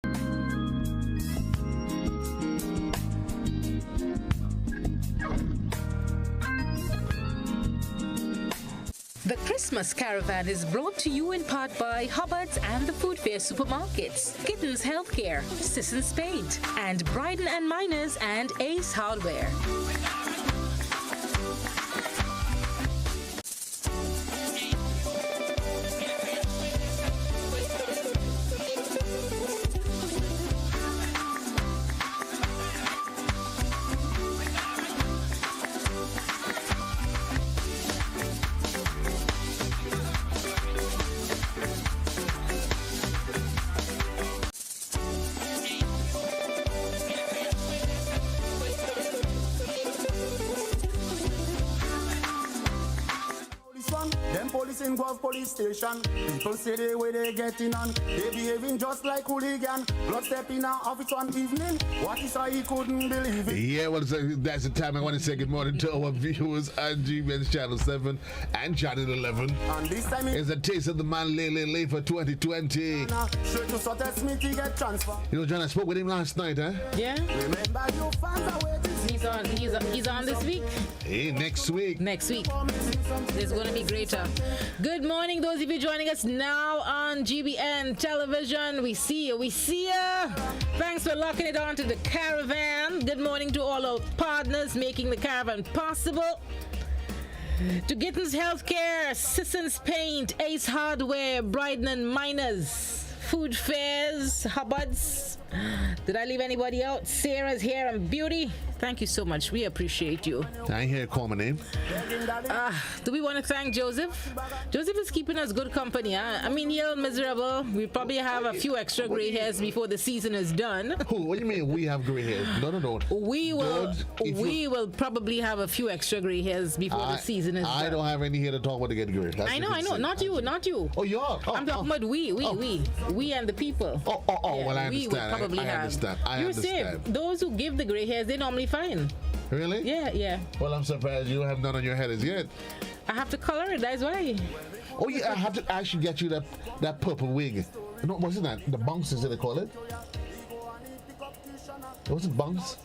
The Christmas Caravan is brought to you in part by Hubbard's and the Food Fair Supermarkets, Kittens Healthcare, Sisson's Paint, and Bryden and Miners and Ace Hardware. Police station. People say they way they getting on. They behaving just like hooligan. Blood step in our office one evening. What is I couldn't believe it. Yeah, well, that's the time I want to say good morning to our viewers on GBN's Channel 7 and Channel 11. And this time it's a taste of the man Lay for 2020. Straight to Sutter Smith, he get transfer. You know, John, I spoke with him last night, huh? Yeah. Remember your fans are waiting. He's on this week. Hey, next week. Next week. It's going to be greater. Good morning, those of you joining us now on GBN television. We see you. Thanks for locking it on to the Caravan. Good morning to all our partners making the Caravan possible. To Gittens Healthcare, Sisson's Paint, Ace Hardware, Bryden and Miners, Food Fairs, Hubbard's. Did I leave anybody out? Sarah's Hair and Beauty. Thank you so much. We appreciate you. I ain't hear call my name. Do we want to thank Joseph? Joseph is keeping us good company. Huh? I mean, you're miserable. We probably have a few extra gray hairs before the season is done. Who? What do you mean we have gray hair? No. We will probably have a few extra gray hairs before the season is done. I don't have any hair to talk about to get gray. I know. Not you. Oh, you are? I'm talking about we and the people. Oh, yeah, well, I understand. We will probably I understand. You're safe. Those who give the gray hairs, they normally fine. Really? Yeah. Well, I'm surprised you have none on your head as yet. I have to color it, that's why. Oh, yeah, I have to actually get you that purple wig. No, wasn't that? The bunks, is it they call it? Was it bunks?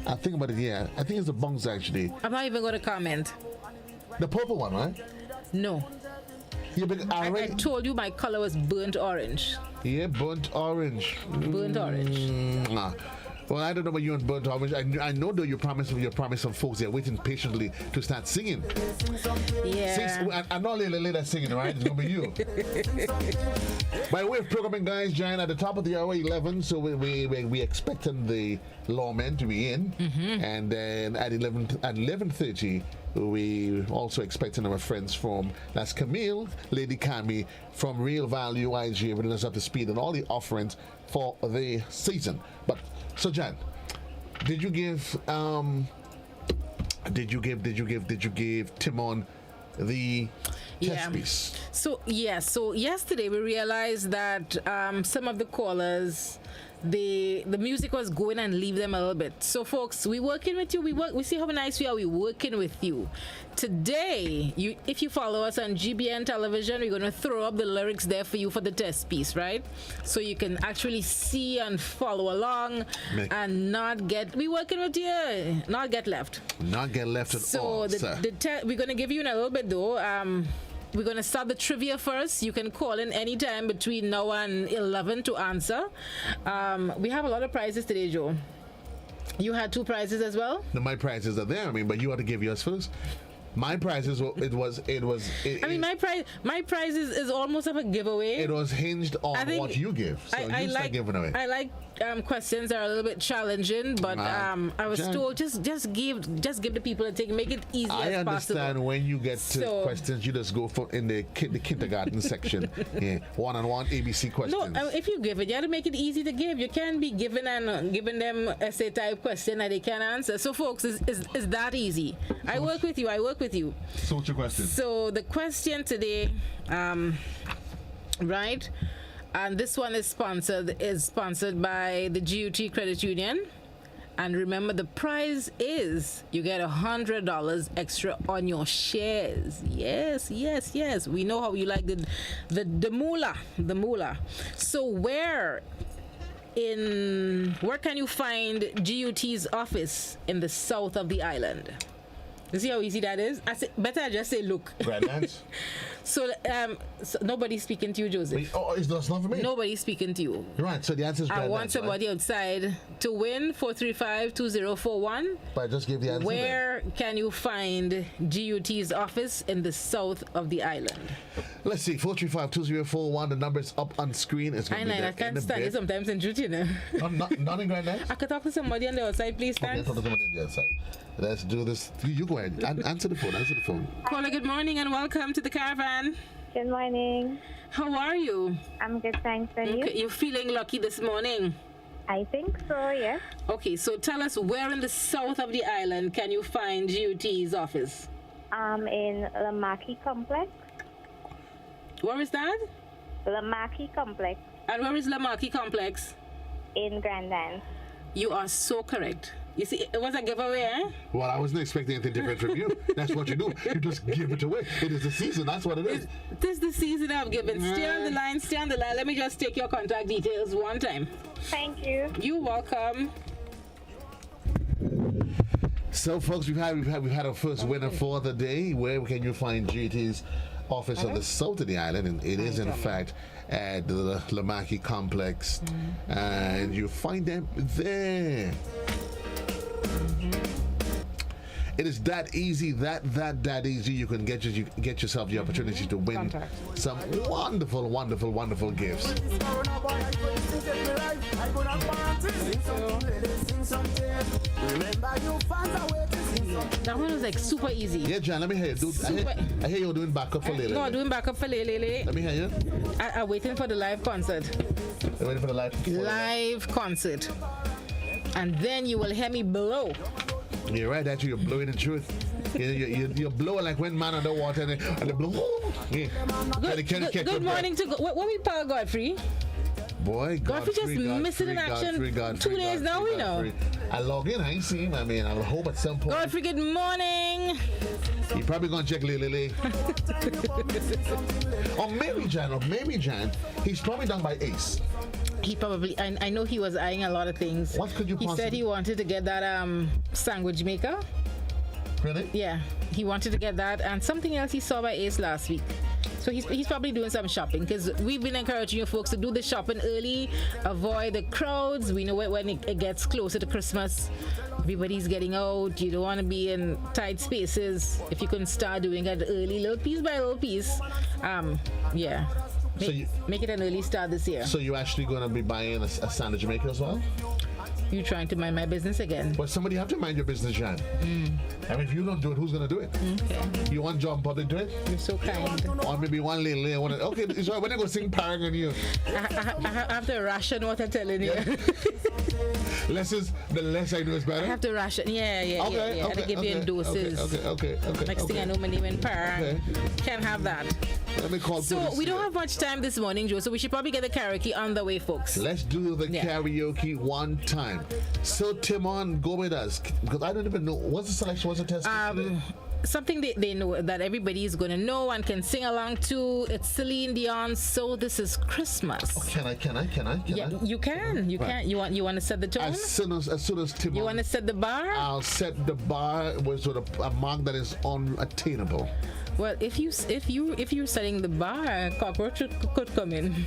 I think about it, yeah. I think it's the bunks, actually. I'm not even going to comment. The purple one, right? No. Yeah, but I told you my color was burnt orange. Yeah, burnt orange. Burnt orange. Well, I don't know about you and burnt orange. I know though you promised some folks they're waiting patiently to start singing. Yeah. I'm not later singing, right? It's gonna be you. By way of programming, guys, Jan, at the top of the hour 11, so we expecting the lawmen to be in, and then at 11:30. We also expecting our friends from that's Camille, Lady Cami from Real Value IG, bringing us up to speed on all the offerings for the season. But so Jan, did you give Timon the test piece? So yesterday we realized that some of the callers, the music was going and leave them a little bit. So folks, we working with you. We see how nice we are. We working with you. Today, if you follow us on GBN television, we're going to throw up the lyrics there for you for the test piece, right? So you can actually see and follow along and not get, we working with you, not get left. Not get left at all, So we're going to give you in a little bit though. We're going to start the trivia first. You can call in anytime between now and 11 to answer. We have a lot of prizes today, Joe. You had 2 prizes as well? No, my prizes are there. I mean, but you ought to give yours first. My prizes, my prize is almost of a giveaway. It was hinged on what you give. So you start giving away. I like questions that are a little bit challenging, but I was told just give the people a take, make it easy as possible. I understand when you get to questions, you just go for in the kindergarten section, one-on-one ABC questions. No, if you give it, you have to make it easy to give. You can't be giving them essay type question that they can't answer. So folks, it's that easy. I work with you. So what's your question? So the question today, right? And this one is sponsored by the GUT Credit Union. And remember, the prize is you get $100 extra on your shares. Yes. We know how you like the moolah. So where where can you find GUT's office in the south of the island? You see how easy that is? Better I just say look. Grandlands? So nobody's speaking to you, Joseph. It's not for me. Nobody's speaking to you. Right, so the answer is Grandlands. I want somebody outside to win 435-2041. But I just gave the answer. Where can you find GUT's office in the south of the island? Let's see, 435-2041. The number is up on screen. It's going to be there. I can't stand it sometimes in duty, you know. Not in Grandlands? I could talk to somebody on the outside, please, Okay, thanks. talk to somebody on the outside. Let's do this. You go ahead. Answer the phone. Caller, good morning and welcome to the Caravan. Good morning. How are you? I'm good, thanks. And you? You feeling lucky this morning? I think so, yes. Okay, so tell us where in the south of the island can you find GUT's office? In Lamaki Complex. Where is that? Lamaki Complex And where is Lamaki Complex? in Grandland. You are so correct. You see, it was a giveaway, eh? Well, I wasn't expecting anything different from you. That's what you do. You just give it away. It is the season. That's what it is. This is the season of giving. Stay on the line, stay on the line. Let me just take your contact details one time. Thank you. You're welcome. So, folks, we've had our first winner for the day. Where can you find GT's office on the south of the island? And it is, in fact, at the Lamaki Complex. And you find them there. It is that easy, that easy. You can get yourself the opportunity to win some wonderful gifts. That one was like super easy. Yeah, John, let me hear you. I hear you're doing backup for Lele. No, doing backup for Lele. Let me hear you. I'm waiting for the live concert. You're waiting for the Live concert. And then you will hear me blow. You're right, actually, you're blowing the truth. You're blowing like when man underwater and they blow. Yeah. Good morning to what we call Godfrey. Boy, Godfrey just missing in action. 2 days now, we know. I log in, I ain't seen him. I mean, I'll hope at some point. Godfrey, good morning. He probably gonna check Lily. Or maybe Jan. He's probably done by Ace. He probably, I know he was eyeing a lot of things. What could you He said he wanted to get that sandwich maker. Really? Yeah, he wanted to get that and something else he saw by Ace last week. So he's probably doing some shopping because we've been encouraging you folks to do the shopping early, avoid the crowds. We know when it gets closer to Christmas, everybody's getting out. You don't want to be in tight spaces. If you can start doing it early, little piece by little piece, yeah. Make it an early start this year. So you're actually going to be buying a sandwich maker as well? You trying to mind my business again? Well, somebody have to mind your business, Jan. I mean, if you don't do it, who's going to do it? Okay. You want John Public to do it? You're so kind. Or maybe one lady. Okay, it's all right. When I go sing Paragon, you. I have to ration what I'm telling you. The less I know is better. I have to ration. Yeah. I have to give you in doses. Okay. Next thing I know, my name in Para. Okay. Can't have that. Let me call. So we don't have much time this morning, Joe. So we should probably get the karaoke on the way, folks. Let's do the karaoke one time. So Timon, go with us because I don't even know what's the selection. What's the test? Something they know that everybody is going to know and can sing along to. It's Celine Dion. So this is Christmas. Oh, can I? Yeah, you can. You can. You want to set the tone? As soon as Timon. You want to set the bar? I'll set the bar with sort of a mark that is unattainable. Well, if you're setting the bar, cockroach could come in.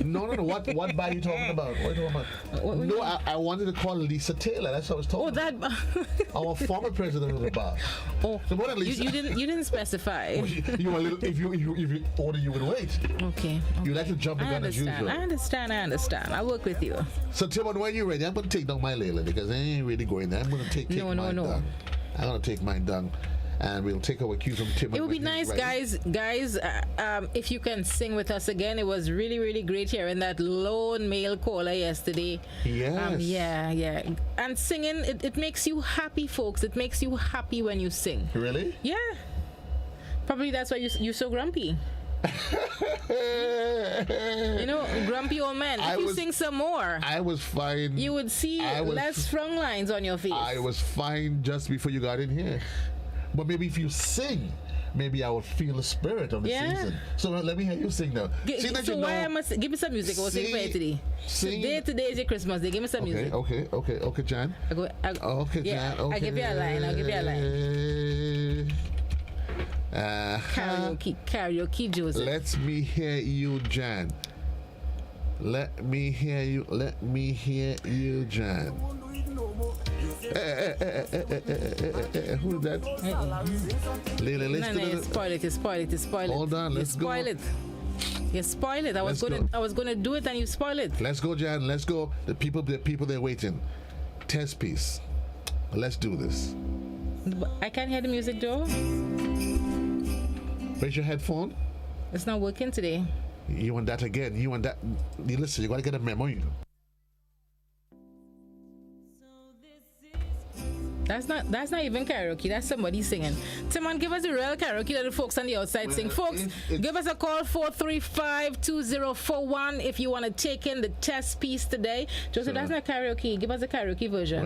No. What bar are you talking about? What are you talking about? I wanted to call Lisa Taylor. That's what I was talking about. That our former president of the bar. Oh, so what you didn't specify. You were a little, if you order, you would wait. Okay. You like to jump the gun as usual. I understand. I'll work with you. So Timon, when you're ready, I'm going to take down my Layla because I ain't really going there. I'm going to take mine down. I'm going to take mine down. And we'll take our cue from Tim. It would be nice, guys. If you can sing with us again. It was really great hearing that lone male caller yesterday. Yes. Yeah. And singing, it makes you happy, folks. It makes you happy when you sing. Really? Yeah. Probably that's why you're so grumpy. Grumpy old man. If you sing some more, I was fine. You would see less frown lines on your face. I was fine just before you got in here. But maybe if you sing, maybe I would feel the spirit of the season. So let me hear you sing now. So why I must give me some music? I was singing for you today. Today is your Christmas day. Give me some music. Okay, Jan. Okay, Jan. Okay. I'll give you a line. Karaoke, Joseph. Let me hear you, Jan. Let me hear you, Jan. Who's that? You spoil it. Hold on, let's go. You spoil it. I was gonna do it and you spoil it. Let's go, Jan. Let's go. The people they're waiting. Test piece. Let's do this. I can't hear the music, Joe. Where's your headphone? It's not working today. You want that again? You want that? You listen. You gotta get a memo. That's not even karaoke. That's somebody singing. Timon, give us a real karaoke that the folks on the outside sing. Folks, give us a call 435-2041 if you want to take in the test piece today. Joseph, that's not karaoke. Give us a karaoke version.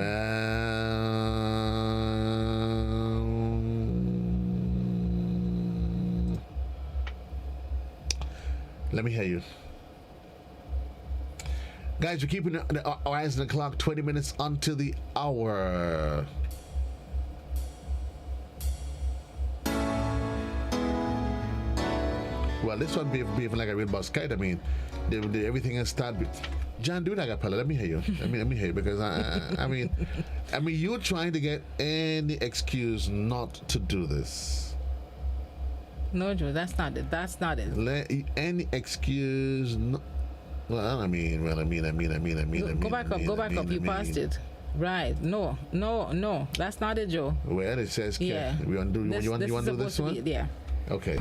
Let me hear you. Guys, we're keeping our eyes on the clock. 20 minutes until the hour. Well, this one behaving like a real boss kite. I mean, everything has started. John, do that, Capella. Let me hear you. Let me hear you because I mean, you're trying to get any excuse not to do this. No, Joe, that's not it. Any excuse. No, Go back up. You passed it. Right. No. That's not it, Joe. Well, it says yeah. You want to do this one? Yeah. Okay.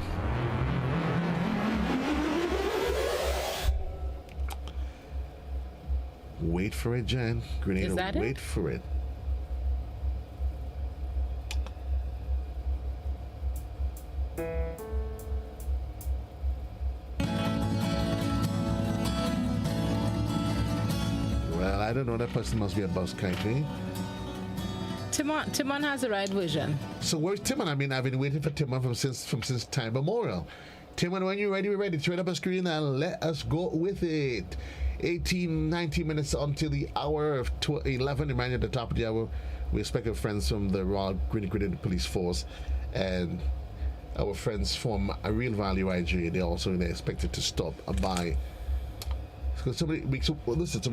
Wait for it, Jan. Grenada, is that wait it? For it. Well, I don't know. That person must be a bus country. Timon has the right version. So where's Timon? I mean, I've been waiting for Timon from since time immemorial. Timon, when you're ready, we're ready. Turn up a screen and let us go with it. 19 minutes until the hour of 11. Remind you at the top of the hour, we expect our friends from the Royal Grenada Police Force and our friends from a Real Value IG. They're expected to stop by. So we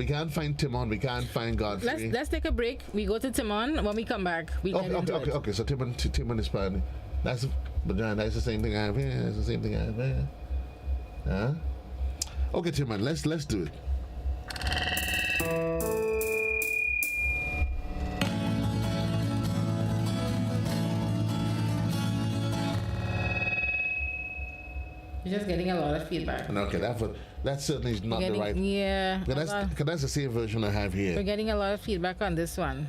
can't find Timon, we can't find Godfrey. Let's take a break. We go to Timon. When we come back, we okay. So Timon is fine. That's the same thing I have here. Huh? Okay, Timon, let's do it. You're just getting a lot of feedback. Okay, that certainly is not the right. Yeah. That's the same version I have here. We're getting a lot of feedback on this one.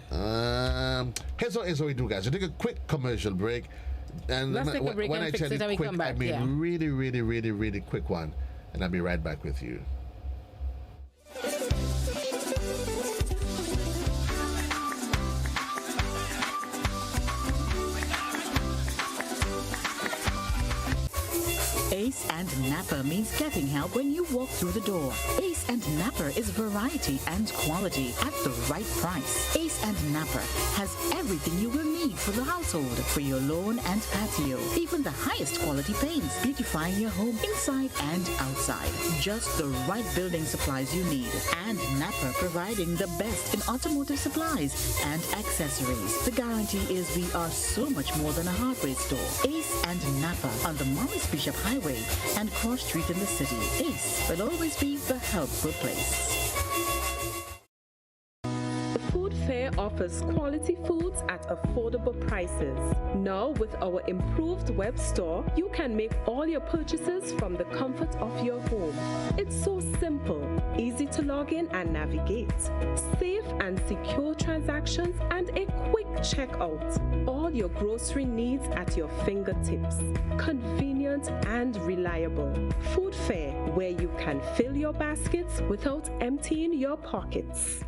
Here's what we do, guys. We take a quick commercial break, and let's take a break and fix it, and we come back. I mean, really quick one, and I'll be right back with you. Ace and Napper means getting help when you walk through the door. Ace and Napper is variety and quality at the right price. Ace and Napper has everything you will need for the household, for your lawn and patio. Even the highest quality paints, beautifying your home inside and outside. Just the right building supplies you need. And Napper providing the best in automotive supplies and accessories. The guarantee is we are so much more than a hardware store. Ace and Napper on the Morris Bishop Highway and Cross Street in the city. Ace will always be the helpful place. The Food Fair offers quality foods at affordable prices. Now, with our improved web store, you can make all your purchases from the comfort of your home. It's so simple, easy to log in and navigate, safe and secure transactions, and a quick checkout. All your grocery needs at your fingertips. Convenient and reliable. Food Fair, where you can fill your baskets without emptying your pockets.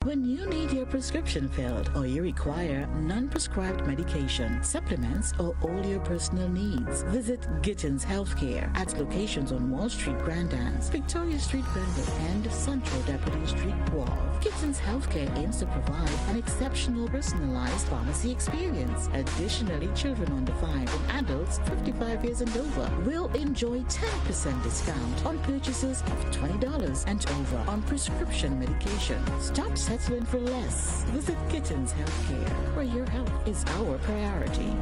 When you need your prescription filled or you require non-prescribed medication, supplements, or all your personal needs, visit Gittins Healthcare at locations on Wall Street, Grand Anse, Victoria Street, Granville, and Central Deputy Street, Wharf. Gittins Healthcare aims to provide an exceptional personalized pharmacy experience. Additionally, children under 5 and adults 55 years and over will enjoy 10% discount on purchases of $20 and over on prescription medication. Stop settling for less. Visit Gittins Healthcare, where your health is our priority.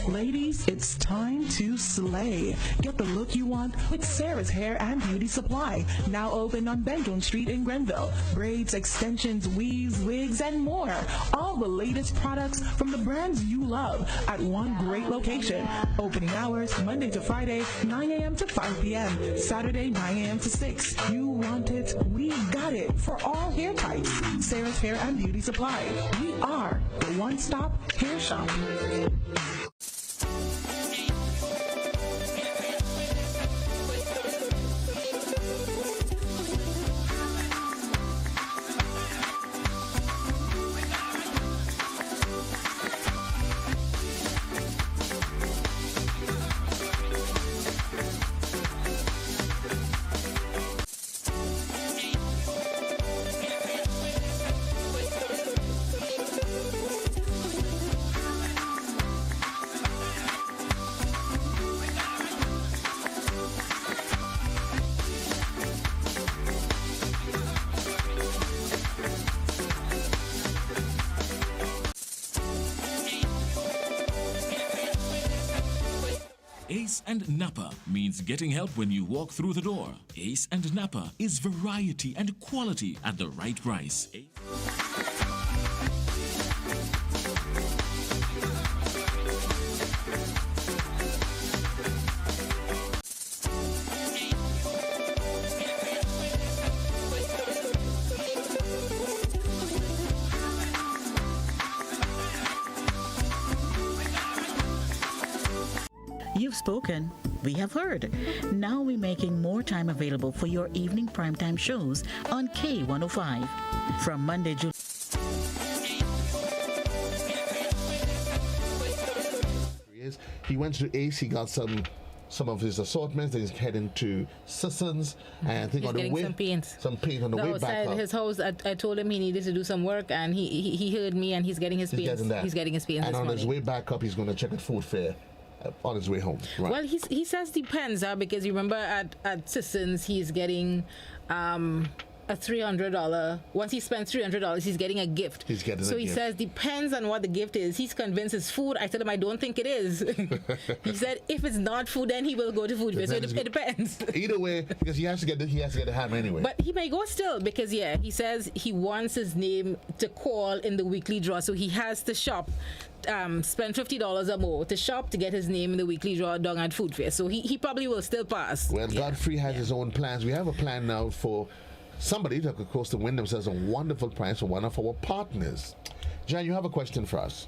Ladies, it's time to slay. Get the look you want with Sarah's Hair and Beauty Supply. Now open on Benton Street in Grenville. Braids, extensions, weaves, wigs, and more. All the latest products from the brands you love at one great location. Opening hours Monday to Friday, 9 a.m. to 5 p.m. Saturday, 9 a.m. to 6. You want it, we got it for all hair types. Sarah's Hair and Beauty Supply. We are the one-stop hair shop. Ace and Napa means getting help when you walk through the door. Ace and Napa is variety and quality at the right price. You've spoken. We have heard. Now we're making more time available for your evening primetime shows on K105. From Monday, July. He went to Ace, he got some of his assortments, then he's heading to Sissons, and I think He's on the getting way some paint on the way back outside up. his house. I told him he needed to do some work, and he heard me, and he's getting his paint. He's getting his paint and this on his morning. way back up, he's going to check at Food Fair on his way home. Right. Well, he says depends, because you remember at Sissons he's getting a $300. Once he spends $300, he's getting a gift. He's getting so a he gift. says depends on what the gift is. He's convinced it's food. I told him I don't think it is. He said if it's not food, then he will go to Food Fair. So it depends. Either way, because he has to get the ham anyway. But he may go still because he says he wants his name to call in the weekly draw, so he has to shop. Spend $50 or more to shop to get his name in the weekly draw down at Food Fair. So he probably will still pass. Well, Godfrey has his own plans. We have a plan now for somebody that could cost to win themselves a wonderful prize for one of our partners. Jan, you have a question for us?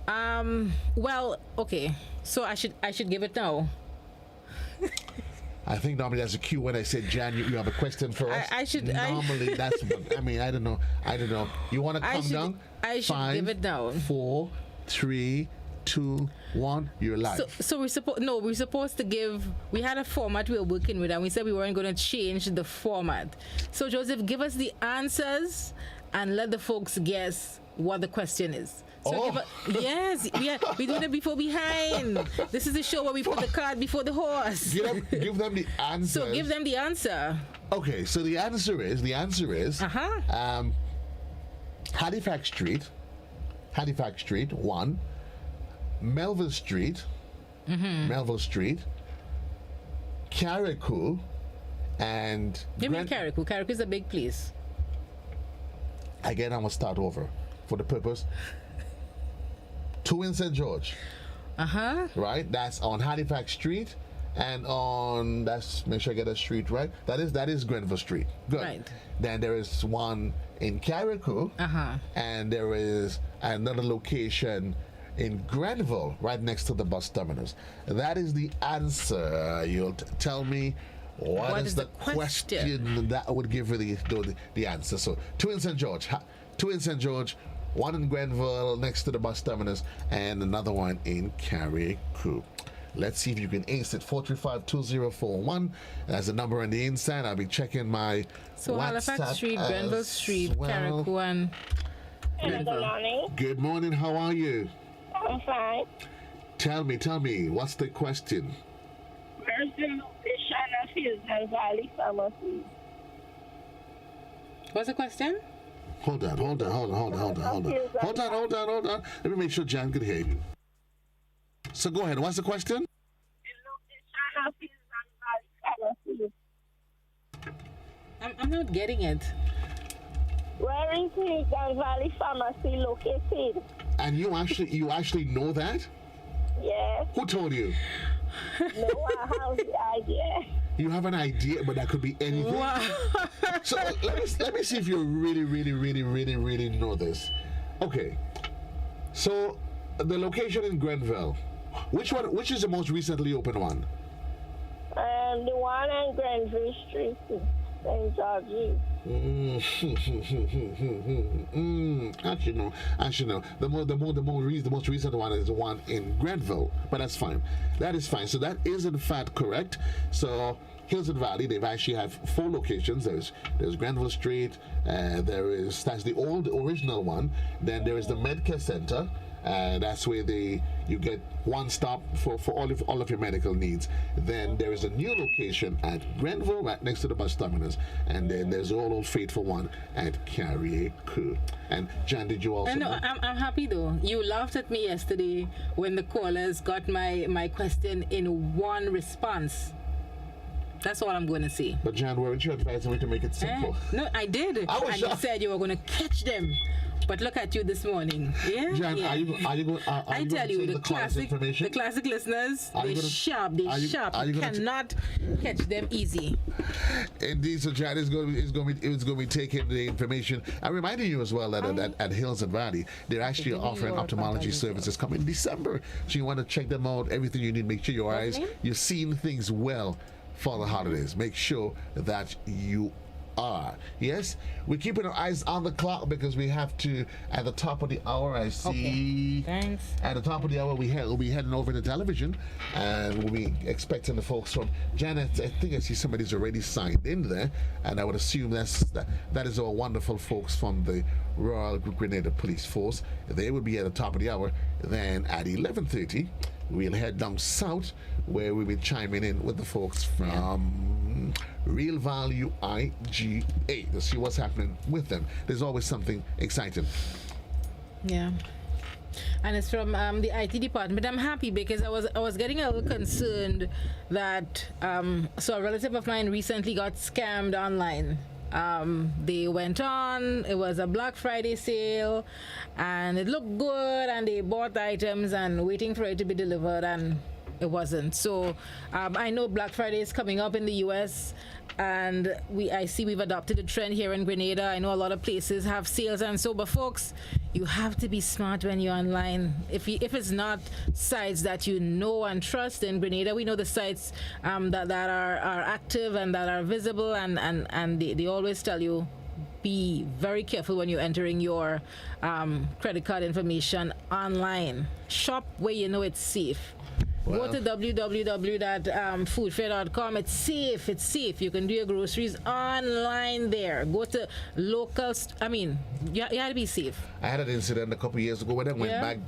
Well, okay. So I should give it now. I think normally that's a cue when I said, Jan, you have a question for us. Normally that's. I don't know. You want to come down? I should 5, give it down. 4, 3, 2, 1. You're live. So we're supposed to give. We had a format we were working with, and we said we weren't going to change the format. So Joseph, give us the answers and let the folks guess what the question is. So yes, we do it before behind. This is the show where we put the cart before the horse. Give them the answer. So give them the answer. Okay, so the answer is Halifax Street 1, Melville Street, Carriacou, and Give me Carriacou. Carriacou is a big place. Again, I'm gonna start over for the purpose. 2 in St. George. Right? That's on Halifax Street, and make sure I get that street right. That is Grenville Street. Good. Right. Then there is one in Carriacou, and there is another location in Grenville, right next to the bus terminus. That is the answer. You'll tell me what is the question that would give you the answer. So, two in St. George, one in Grenville next to the bus terminus, and another one in Carriacou. Let's see if you can ace it. 435-2041. That's the number on the inside. I'll be checking my WhatsApp Halifax Street, Grenville Street, well. Carriacou, and Good morning. Good morning. How are you? I'm fine. Tell me, what's the question? Where's the location of Hilton Valley Pharmacy? what's the question? Hold on. Hold on. Let me make sure Jan can hear you. So go ahead. What's the question? The location of Hilton Valley Pharmacy. I'm not getting it. Where is Hilton Valley Pharmacy located? And you actually know that? Yes. Who told you? No, I have the idea. You have an idea, but that could be anything. Wow. So let me see if you really know this. Okay. So the location in Grenville, which is the most recently open one? The one on Grenville Street, St. George's. Actually no. The most recent one is the one in Grenville, but that's fine. That is fine. So that is in fact correct. So Hills and Valley, they've actually have 4 locations. There's Grenville Street. That's the old original one. Then there is the Medcare Center. That's where you get one stop for all of your medical needs. Then there is a new location at Grenville, right next to the bus terminus, and then there's the old faithful one at Carriacou. And Jan, did you also? No, I'm happy though. You laughed at me yesterday when the callers got my question in one response. That's all I'm going to say. But Jan, weren't you advising me to make it simple? No, I did. And you said you were going to catch them. But look at you this morning. Yeah. Jan, yeah. are you going I tell you, the classic listeners, they're sharp. You cannot catch them easy. Indeed, so Jan is going to be taking the information. I'm reminding you as well that at Hills and Valley, they're actually offering ophthalmology services coming in December. So you want to check them out. Everything you need. Make sure your eyes, you're seeing things well for the holidays. Make sure that you are. Yes, we're keeping our eyes on the clock because we have to, at the top of the hour, I see. Okay. Thanks. At the top of the hour, we'll be heading over to television, and we'll be expecting the folks from Janet. I think I see somebody's already signed in there, and I would assume that is our wonderful folks from the Royal Grenada Police Force. They will be at the top of the hour. Then at 11:30, we'll head down south, where we'll be chiming in with the folks from Real Value IGA to see what's happening with them. There's always something exciting. Yeah. And it's from the IT department. I'm happy because I was getting a little concerned that so a relative of mine recently got scammed online. They went on, it was a Black Friday sale, and it looked good, and they bought items and waiting for it to be delivered, and it wasn't. So I know Black Friday is coming up in the US, and I see we've adopted a trend here in Grenada. I know a lot of places have sales, and so, but folks, you have to be smart when you're online. If it's not sites that you know and trust in Grenada, we know the sites that are active and that are visible, and they always tell you, be very careful when you're entering your credit card information online. Shop where you know it's safe. Go to www.foodfair.com. It's safe. You can do your groceries online there. Go to local. You had to be safe. I had an incident a couple years ago when I went back.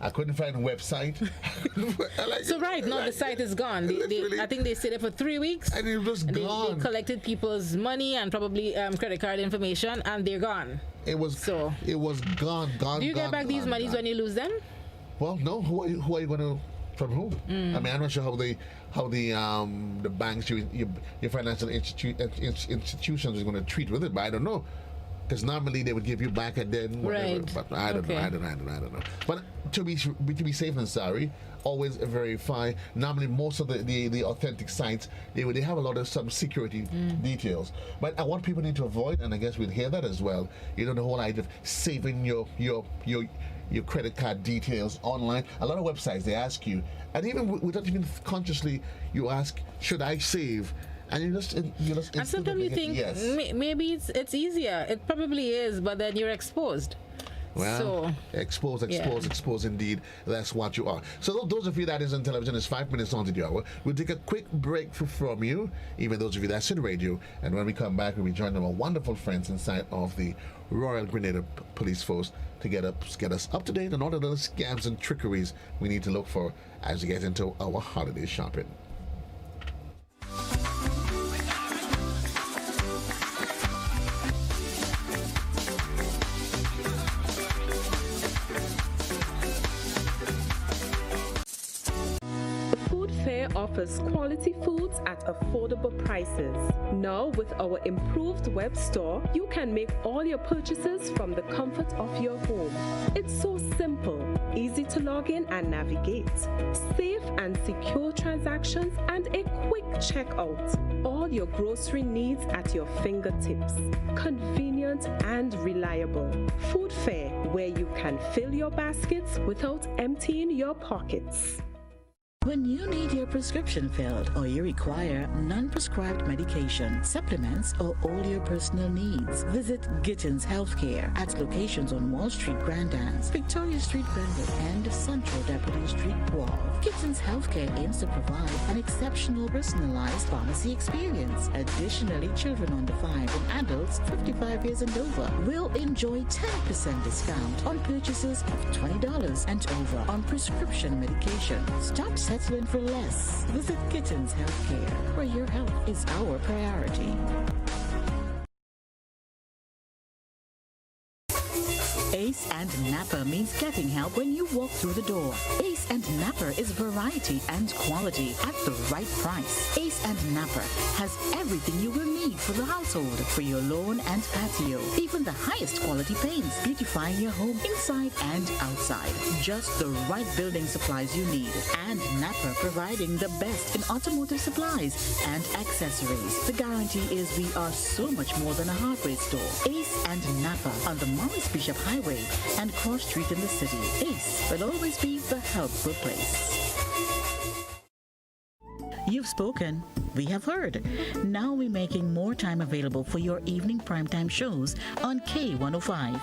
I couldn't find a website. The site is gone. I think they stayed there for 3 weeks. And it was gone. They collected people's money and probably credit card information, and they're gone. It was gone. Do you get back these monies when you lose them? Well, no. Who are you going to? From whom? I mean, I'm not sure how the banks, your financial institutions is going to treat with it, but I don't know. Because normally they would give you back and then whatever. Right. But I don't know. But to be safe and sorry, always verify. Normally, most of the authentic sites they have a lot of some security details. But what people need to avoid, and I guess we'll hear that as well. The whole idea of saving your your credit card details online. A lot of websites, they ask you, and even without even consciously, you ask, should I save? And you just and sometimes you think yes. Maybe it's easier. It probably is, but then you're exposed. Well, so, expose indeed. That's what you are. So those of you that is on television, is 5 minutes on to the hour. We'll take a quick break from you, even those of you that's in radio. And when we come back, we'll be joined by our wonderful friends inside of the Royal Grenada Police Force to get us up to date on all the little scams and trickeries we need to look for as we get into our holiday shopping. Offers quality foods at affordable prices. Now, with our improved web store, you can make all your purchases from the comfort of your home. It's so simple, easy to log in and navigate, safe and secure transactions, and a quick checkout. All your grocery needs at your fingertips. Convenient and reliable. Food Fair, where you can fill your baskets without emptying your pockets. When you need your prescription filled or you require non-prescribed medication, supplements, or all your personal needs, visit Gittins Healthcare at locations on Wall Street, Grandans, Victoria Street, Grenville, and Central Deputy Street, Wall. Gittins Healthcare aims to provide an exceptional personalized pharmacy experience. Additionally, children under 5 and adults 55 years and over will enjoy 10% discount on purchases of $20 and over on prescription medication. Stop settling for less. Visit Gittins Healthcare, where your health is our priority. Ace and Napper means getting help when you walk through the door. Ace and Napper is variety and quality at the right price. Ace and Napper has everything you will need for the household, for your lawn and patio. Even the highest quality paints, beautifying your home inside and outside. Just the right building supplies you need. And Napper providing the best in automotive supplies and accessories. The guarantee is we are so much more than a hardware store. Ace and Napper on the Morris Bishop Highway and Cross Street in the city. Ace will always be the helpful place. You've spoken. We have heard. Now we're making more time available for your evening primetime shows on K105.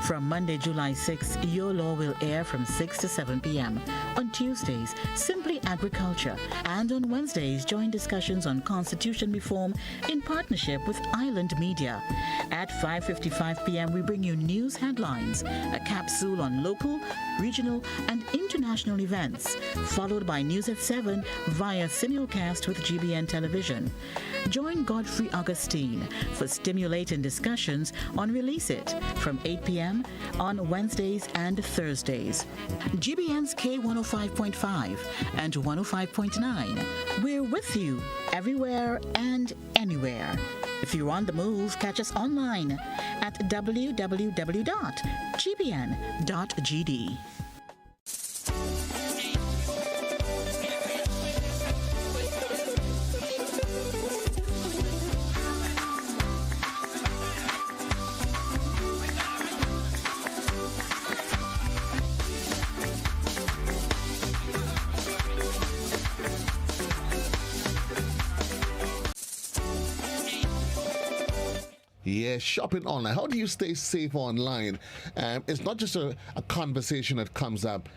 From Monday, July 6th, Your Law will air from 6 to 7 p.m. On Tuesdays, Simply Agriculture. And on Wednesdays, join discussions on constitution reform in partnership with Island Media. At 5:55 p.m., we bring you news headlines, a capsule on local, regional, and international events, followed by news at 7 via simulcast with GBN Television. Join Godfrey Augustine for stimulating discussions on Release It from 8 p.m. on Wednesdays and Thursdays. GBN's K105.5 and 105.9. We're with you everywhere and anywhere. If you're on the move, catch us online at www.gbn.gd. Yeah, shopping online. How do you stay safe online? It's not just a conversation that comes up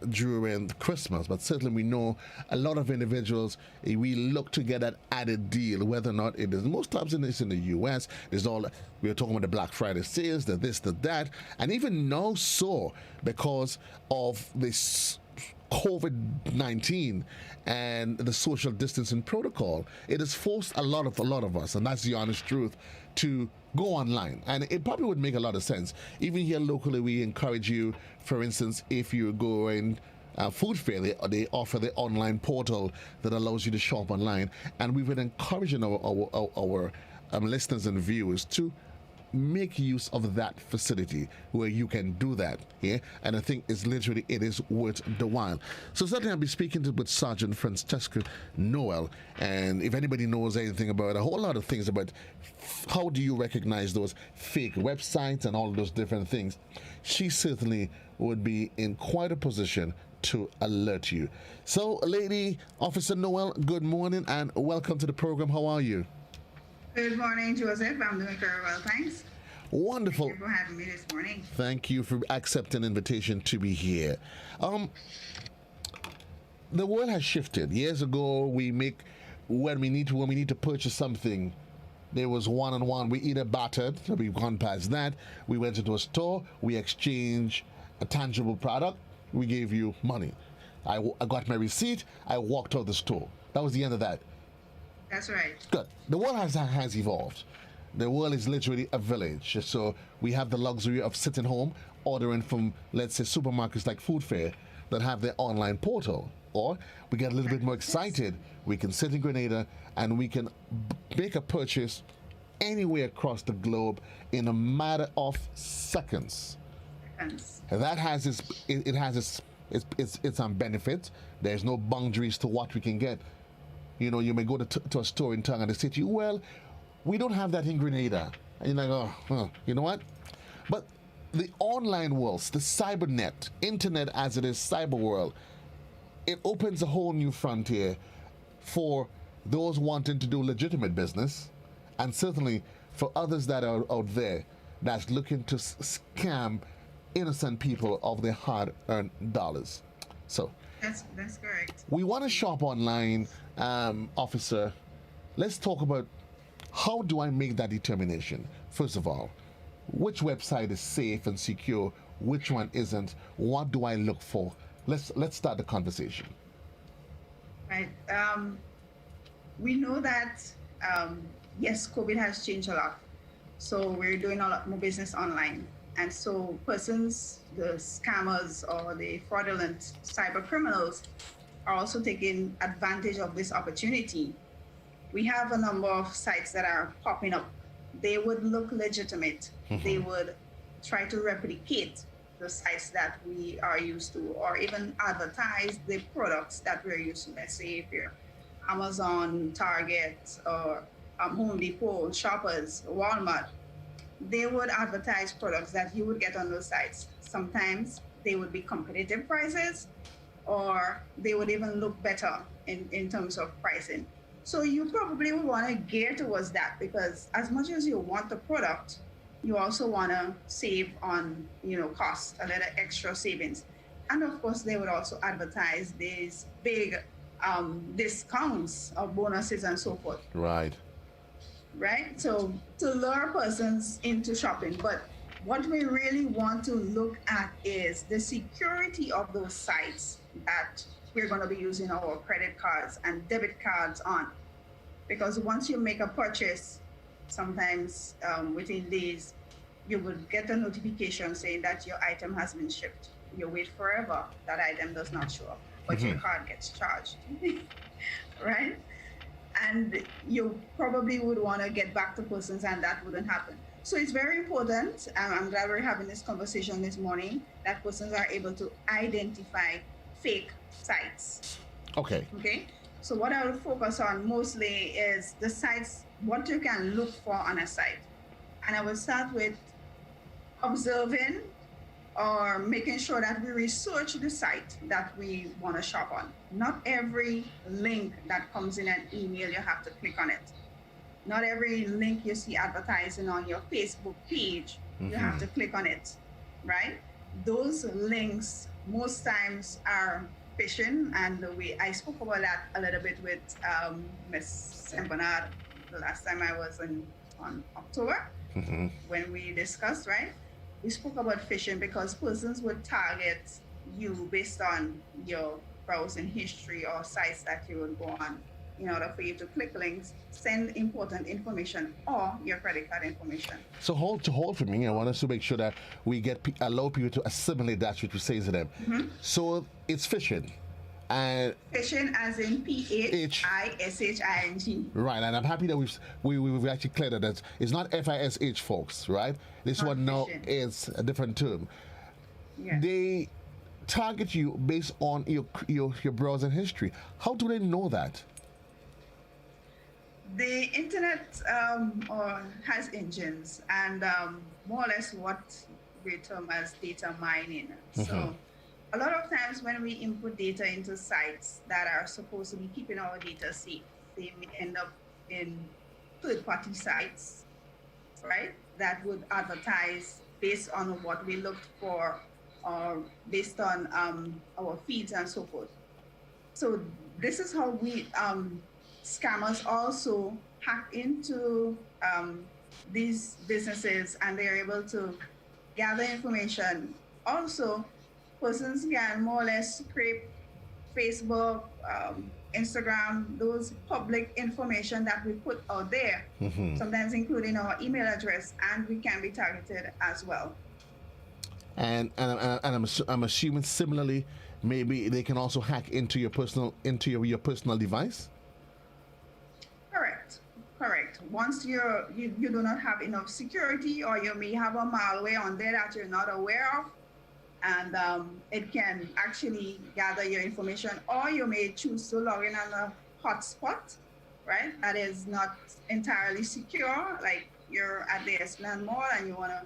during Christmas, but certainly we know a lot of individuals, we look to get that added deal, whether or not it is. Most times it's in the U.S., there's all, we're talking about the Black Friday sales, the this, the that, and even now so, because of this COVID-19 and the social distancing protocol, it has forced a lot of us, and that's the honest truth, to go online. And it probably would make a lot of sense. Even here locally, we encourage you, for instance, if you're going Food Fair, they offer the online portal that allows you to shop online. And we've been encouraging our listeners and viewers to make use of that facility where you can do that. Yeah, and I think it's literally it is worth the while. So certainly I'll be speaking with Sergeant Francesca Noel, and if anybody knows anything about a whole lot of things about how do you recognize those fake websites and all those different things, she certainly would be in quite a position to alert you. So, Lady Officer Noel, good morning and welcome to the program. How are you? Good morning, Joseph. I'm doing very well, thanks. Wonderful. Thank you for having me this morning. Thank you for accepting the invitation to be here. The world has shifted. Years ago, when we need to purchase something, there was one-on-one. We either bartered, so we've gone past that. We went into a store, we exchanged a tangible product, we gave you money. I got my receipt, I walked out the store. That was the end of that. That's right. Good. The world has evolved. The world is literally a village. So we have the luxury of sitting home, ordering from, let's say, supermarkets like Food Fair that have their online portal. Or we get a little bit more excited. We can sit in Grenada and we can make a purchase anywhere across the globe in a matter of seconds. And that has its benefits. There's no boundaries to what we can get. You know, you may go to a store in town and they say to you, well, we don't have that in Grenada. And you're like, oh, you know what? But the online world, the cybernet, internet as it is, cyber world, it opens a whole new frontier for those wanting to do legitimate business, and certainly for others that are out there that's looking to scam innocent people of their hard-earned dollars. So that's correct. We want to shop online, officer. Let's talk about how do I make that determination? First of all, which website is safe and secure? Which one isn't? What do I look for? Let's start the conversation. Right. We know that yes, COVID has changed a lot. So we're doing a lot more business online. And so persons, the scammers or the fraudulent cyber criminals are also taking advantage of this opportunity. We have a number of sites that are popping up. They would look legitimate. Mm-hmm. They would try to replicate the sites that we are used to, or even advertise the products that we're used to. Let's say if you're Amazon, Target, or Home Depot, Shoppers, Walmart, they would advertise products that you would get on those sites. Sometimes they would be competitive prices, or they would even look better in terms of pricing. So you probably would want to gear towards that, because as much as you want the product, you also want to save on, cost, a little extra savings. And of course, they would also advertise these big discounts or bonuses and so forth. Right. So to lure persons into shopping. But what we really want to look at is the security of those sites that we're going to be using our credit cards and debit cards on. Because once you make a purchase, sometimes within days, you would get a notification saying that your item has been shipped. You wait forever, that item does not show up, but your card gets charged, right? And you probably would want to get back to persons, and that wouldn't happen. So it's very important, and I'm glad we're having this conversation this morning, that persons are able to identify fake sites. Okay. So what I will focus on mostly is the sites, what you can look for on a site. And I will start with observing or making sure that we research the site that we want to shop on. Not every link that comes in an email, you have to click on it. Not every link you see advertising on your Facebook page, you have to click on it, right? Those links most times are phishing, and I spoke about that a little bit with Ms. Bernard the last time I was on October when we discussed, right? We spoke about phishing because persons would target you based on your browsing history or sites that you would go on in order for you to click links, send important information or your credit card information. So hold for me. I want us to make sure that we allow people to assimilate that which we say to them. So it's phishing. And phishing as in phishing. Right, and I'm happy that we've actually cleared that. It's not FISH, folks, right? This Not one now phishing. is a different term. Yeah. They target you based on your browsing history. How do they know that? The internet has engines and more or less what we term as data mining. So a lot of times when we input data into sites that are supposed to be keeping our data safe, they may end up in third-party sites, right? That would advertise based on what we looked for or based on our feeds and so forth. So this is how we scammers also hack into these businesses, and they're able to gather information. Also, persons can more or less scrape Facebook, Instagram, those public information that we put out there, sometimes including our email address, and we can be targeted as well. And I'm assuming similarly, maybe they can also hack into your personal device. Correct. Once you do not have enough security, or you may have a malware on there that you're not aware of, and it can actually gather your information, or you may choose to log in on a hotspot, right? That is not entirely secure, like you're at the Esplanade Mall and you want to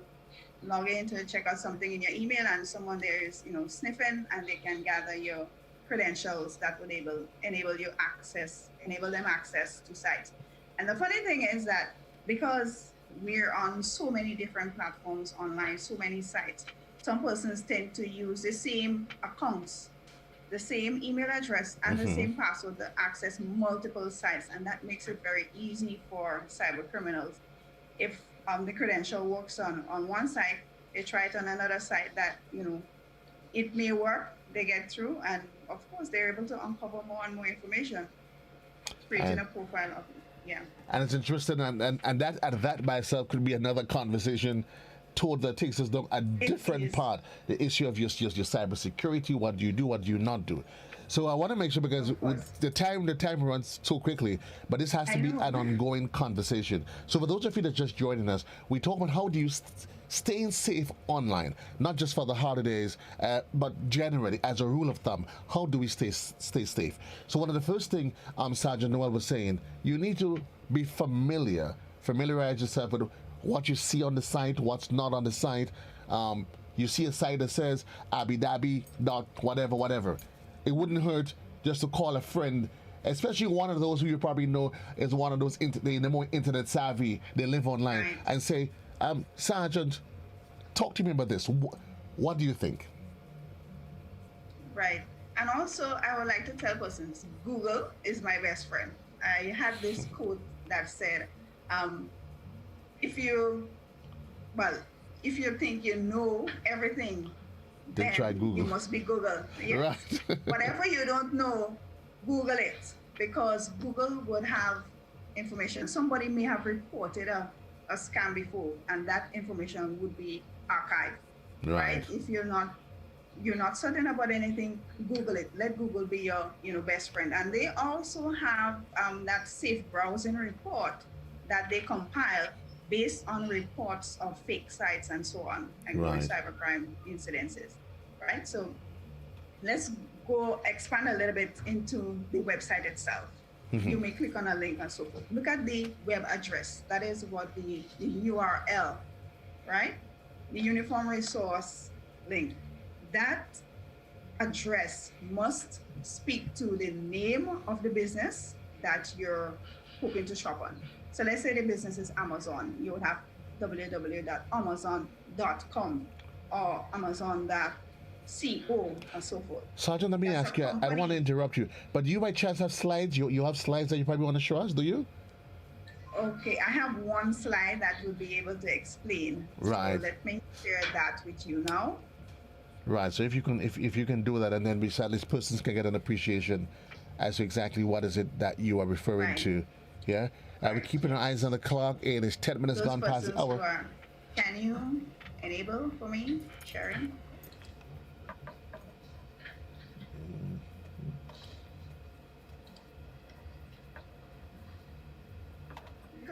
log in to check out something in your email, and someone there is, sniffing, and they can gather your credentials that would enable them access to sites. And the funny thing is that because we're on so many different platforms online, so many sites, some persons tend to use the same accounts, the same email address, and the same password to access multiple sites. And that makes it very easy for cyber criminals. If the credential works on one site, they try it on another site that, it may work, they get through, and of course they're able to uncover more and more information, creating a profile of it. Yeah. And it's interesting, and that by itself could be another conversation that takes us down a different part, the issue of your cybersecurity. What do you do? What do you not do? So I want to make sure, because with the time runs so quickly, but this has to be an ongoing conversation. So for those of you that just joining us, we talk about how do you stay safe online, not just for the holidays, but generally as a rule of thumb. How do we stay safe? So one of the first things Sergeant Noel was saying, you need to be familiarize yourself with what you see on the site, what's not on the site. You see a site that says abidabi.whatever. It wouldn't hurt just to call a friend, especially one of those who you probably know is one of those they're more internet savvy, they live online, right, and say, Sergeant, talk to me about this. What do you think? Right. And also, I would like to tell persons, Google is my best friend. I had this quote that said, if you think you know everything, then try Google. You must be Google. Yeah. Right. Whatever you don't know, Google it, because Google would have information. Somebody may have reported a scam before, and that information would be archived. Right. If you're not certain about anything, Google it. Let Google be your best friend. And they also have that safe browsing report that they compile based on reports of fake sites and so on, and cybercrime incidences, right? So let's go expand a little bit into the website itself. You may click on a link and so forth. Look at the web address. That is what the URL, right? The uniform resource link. That address must speak to the name of the business that you're hoping to shop on. So let's say the business is Amazon. You would have www.amazon.com or amazon.co and so forth. Sergeant, let me ask you, I don't want to interrupt you, but do you by chance have slides? You have slides that you probably want to show us, do you? Okay, I have one slide that will be able to explain. Right. So let me share that with you now. Right, so if you can do that, and then we at least persons can get an appreciation as to exactly what is it that you are referring to. Yeah? We're keeping our eyes on the clock. It is 10 minutes gone past the hour. Can you enable for me sharing?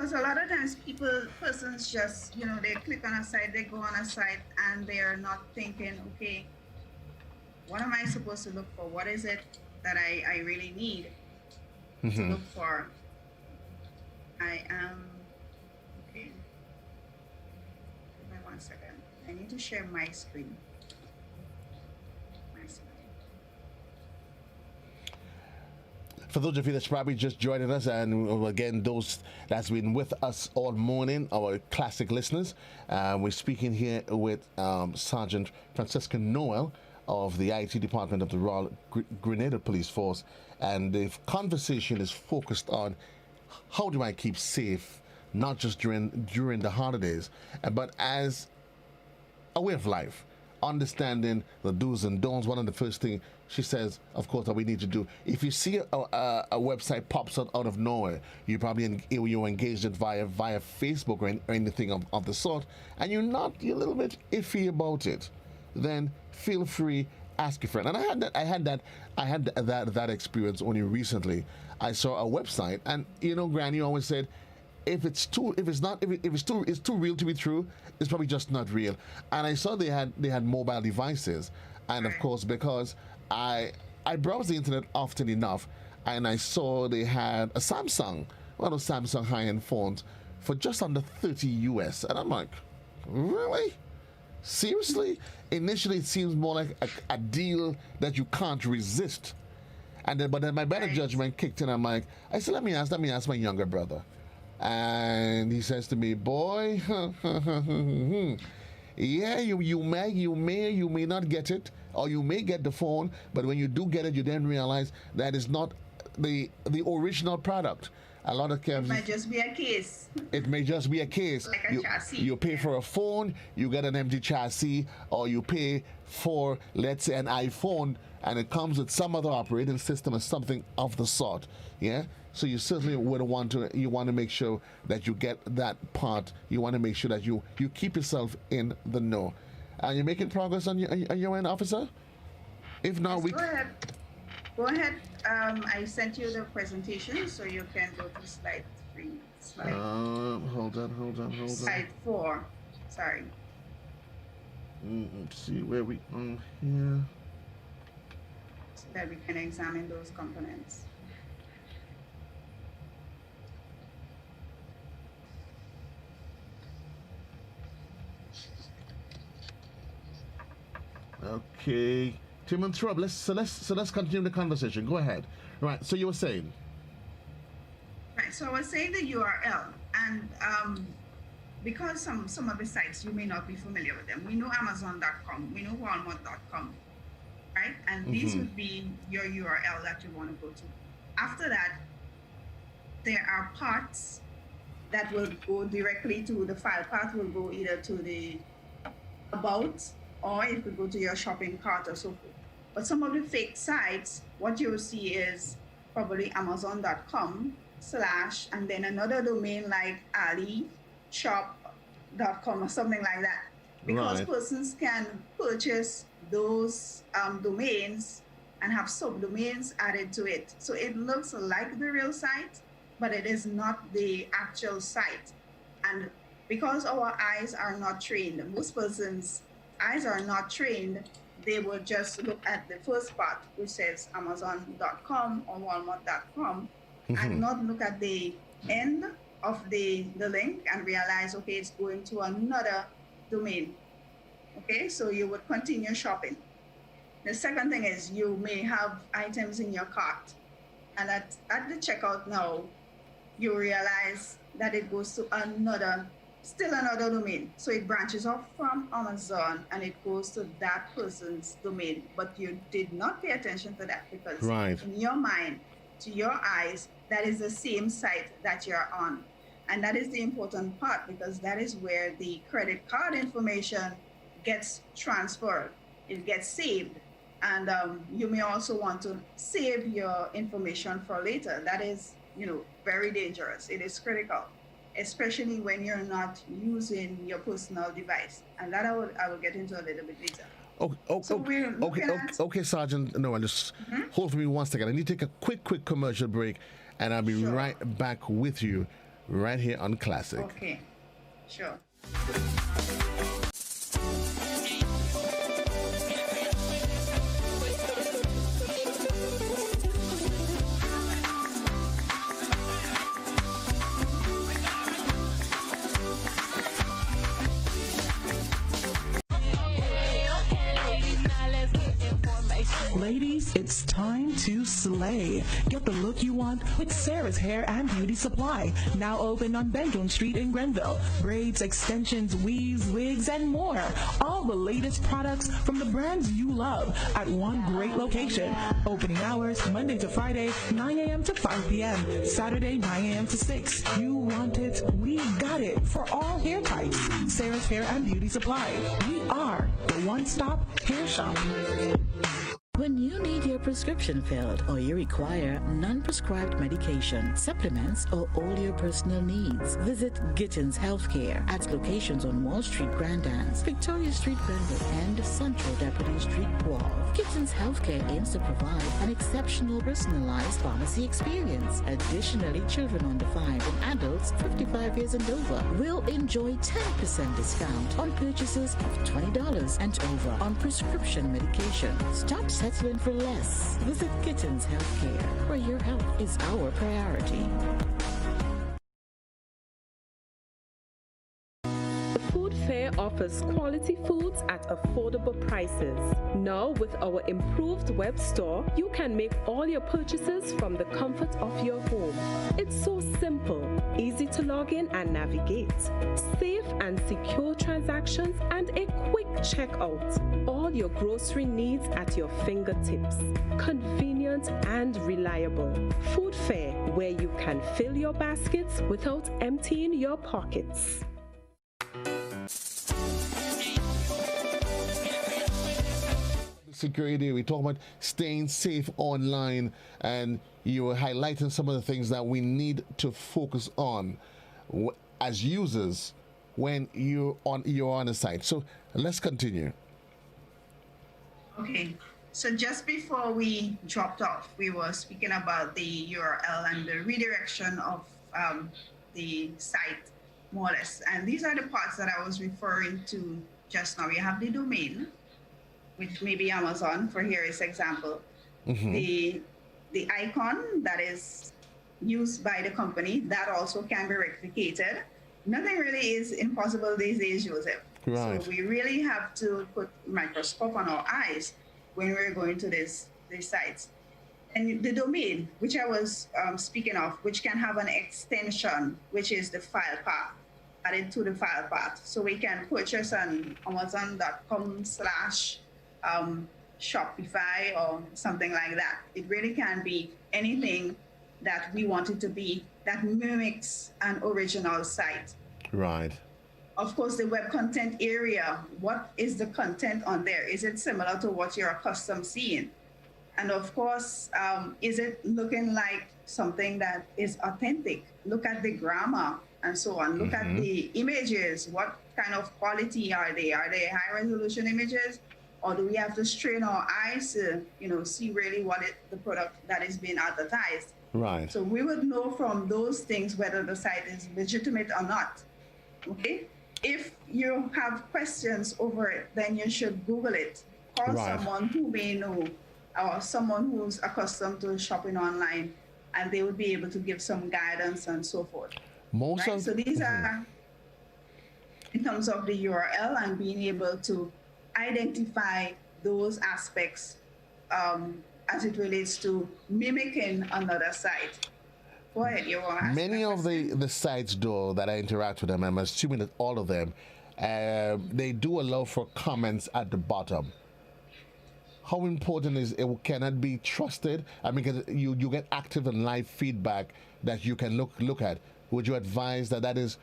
Because a lot of times persons just, they click on a site, they go on a site, and they are not thinking, okay, what am I supposed to look for? What is it that I really need to look for? I am, okay. Give me 1 second. I need to share my screen. For those of you that's probably just joining us, and again, those that's been with us all morning, our classic listeners, we're speaking here with Sergeant Francisca Noel of the IT Department of the Royal Grenada Police Force, and the conversation is focused on how do I keep safe, not just during the holidays, but as a way of life, understanding the do's and don'ts. One of the first things she says, of course, that we need to do, if you see a website pops out of nowhere, you're engaged it via Facebook or anything of the sort, and you're a little bit iffy about it, then feel free, ask your friend. And I had that experience only recently. I saw a website, and Granny always said, if it's too real to be true, it's probably just not real. And I saw they had mobile devices, and of course, because I browse the internet often enough, and I saw they had a Samsung, one of those Samsung high-end phones, for just under $30 US, and I'm like, really? Seriously? Initially, it seems more like a deal that you can't resist, but then my better judgment kicked in. I said, let me ask my younger brother. And he says to me, boy, yeah, you may not get it, or you may get the phone, but when you do get it, you then realize that is not the original product. A lot of times, it might just be a case. It may just be a case. Like a chassis. You pay for a phone, you get an empty chassis, or you pay for, let's say, an iPhone, and it comes with some other operating system or something of the sort. Yeah. So you certainly would want to make sure that you get that part. You want to make sure that you keep yourself in the know. Are you making progress on your end, officer? If not, yes, go ahead. I sent you the presentation, so you can go to slide 3. Hold on. Slide 4. Sorry. Let's see where we here. So that we can examine those components. Okay, Tim and Trub, let's continue the conversation. Go ahead. Right. So you were saying. Right. So I was saying the URL, and because some of the sites you may not be familiar with them. We know Amazon.com. We know Walmart.com. Right. And these would be your URL that you want to go to. After that, there are parts that will go directly to the file path. Will go either to the about, or it could go to your shopping cart or so forth. But some of the fake sites, what you'll see is probably Amazon.com/ and then another domain like AliShop.com or something like that. Because persons can purchase those domains and have subdomains added to it. So it looks like the real site, but it is not the actual site. And because our eyes are not trained, most persons' eyes are not trained, they will just look at the first part, which says Amazon.com or Walmart.com, and not look at the end of the link and realize, okay, it's going to another domain. Okay, so you would continue shopping. The second thing is you may have items in your cart, and at the checkout now, you realize that it goes to still another domain. So it branches off from Amazon and it goes to that person's domain. But you did not pay attention to that because in your mind, to your eyes, that is the same site that you're on. And that is the important part, because that is where the credit card information gets transferred. It gets saved. And you may also want to save your information for later. That is, very dangerous. It is critical, especially when you're not using your personal device. And that I will get into a little bit later. Okay, Sergeant. No, just hold for me 1 second. I need to take a quick commercial break, and I'll be right back with you. right here on Classic. Okay, sure. Ladies, it's time to slay. Get the look you want with Sarah's Hair and Beauty Supply. Now open on Benton Street in Grenville. Braids, extensions, weaves, wigs, and more. All the latest products from the brands you love at one great location. Opening hours Monday to Friday, 9 a.m. to 5 p.m. Saturday, 9 a.m. to 6. You want it, we got it for all hair types. Sarah's Hair and Beauty Supply. We are the one-stop hair shop. When you need your prescription filled or you require non-prescribed medication, supplements, or all your personal needs, visit Gittins Healthcare at locations on Wall Street, Grand Anse, Victoria Street, Grenville, and Central Deputy Street, Wall. Gittins Healthcare aims to provide an exceptional personalized pharmacy experience. Additionally, children under 5 and adults 55 years and over will enjoy 10% discount on purchases of $20 and over on prescription medication. Stop settling for less. Visit Gittins Healthcare, where your health is our priority. Food Fair offers quality foods at affordable prices. Now, with our improved web store, you can make all your purchases from the comfort of your home. It's so simple, easy to log in and navigate, safe and secure transactions, and a quick checkout. All your grocery needs at your fingertips. Convenient and reliable. Food Fair, where you can fill your baskets without emptying your pockets. Security, we talk about staying safe online, and you were highlighting some of the things that we need to focus on as users when you're on a site. So let's continue. Okay, so just before we dropped off, we were speaking about the URL and the redirection of the site, more or less. And these are the parts that I was referring to just now. We have the domain, which may be Amazon, for here is example. The icon that is used by the company, that also can be rectificated. Nothing really is impossible these days, Joseph. Right. So we really have to put microscope on our eyes when we're going to these sites. And the domain, which I was speaking of, which can have an extension, which is the file path, added to the file path. So we can purchase on Amazon.com/Shopify or something like that. It really can be anything that we want it to be that mimics an original site. Right. Of course, the web content area, what is the content on there? Is it similar to what you're accustomed seeing? And of course, is it looking like something that is authentic? Look at the grammar and so on. Look at the images. What kind of quality are they? Are they high resolution images? Or do we have to strain our eyes to, see really what the product that is being advertised? Right. So we would know from those things whether the site is legitimate or not. Okay? If you have questions over it, then you should Google it. Call someone who may know, or someone who's accustomed to shopping online, and they would be able to give some guidance and so forth. So these are in terms of the URL and being able to identify those aspects as it relates to mimicking another site. Go ahead, you want to ask Many of the sites, though, that I interact with them, I'm assuming that all of them, they do allow for comments at the bottom. How important is it? Can it be trusted? I mean, because you get active and live feedback that you can look at. Would you advise that is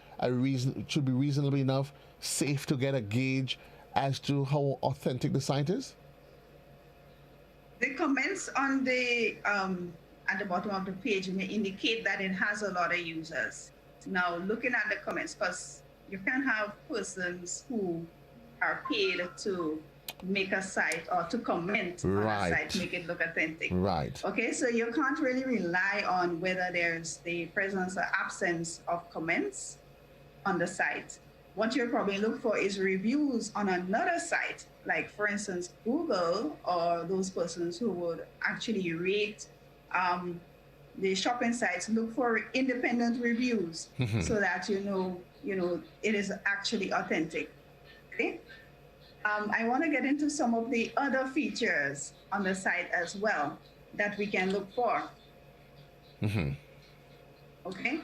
should be reasonably enough, safe to get a gauge as to how authentic the site is? The comments on the at the bottom of the page may indicate that it has a lot of users. Now, looking at the comments, because you can have persons who are paid to make a site or to comment on a site, make it look authentic. Right. Okay, so you can't really rely on whether there's the presence or absence of comments on the site. What you'll probably look for is reviews on another site, like for instance, Google, or those persons who would actually rate the shopping sites. Look for independent reviews so that you know it is actually authentic. Okay. I want to get into some of the other features on the site as well that we can look for. Okay.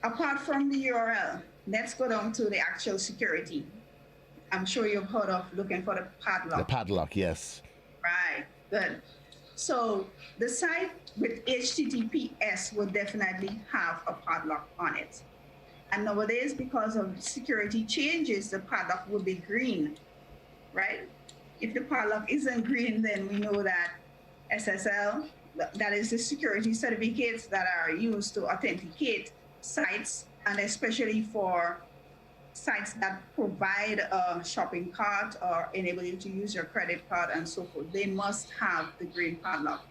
Apart from the URL, let's go down to the actual security. I'm sure you've heard of looking for the padlock. The padlock, yes. Right, good. So the site with HTTPS would definitely have a padlock on it. And nowadays, because of security changes, the padlock will be green, right? If the padlock isn't green, then we know that SSL, that is the security certificates that are used to authenticate sites, and especially for sites that provide a shopping cart or enable you to use your credit card and so forth, they must have the green padlock.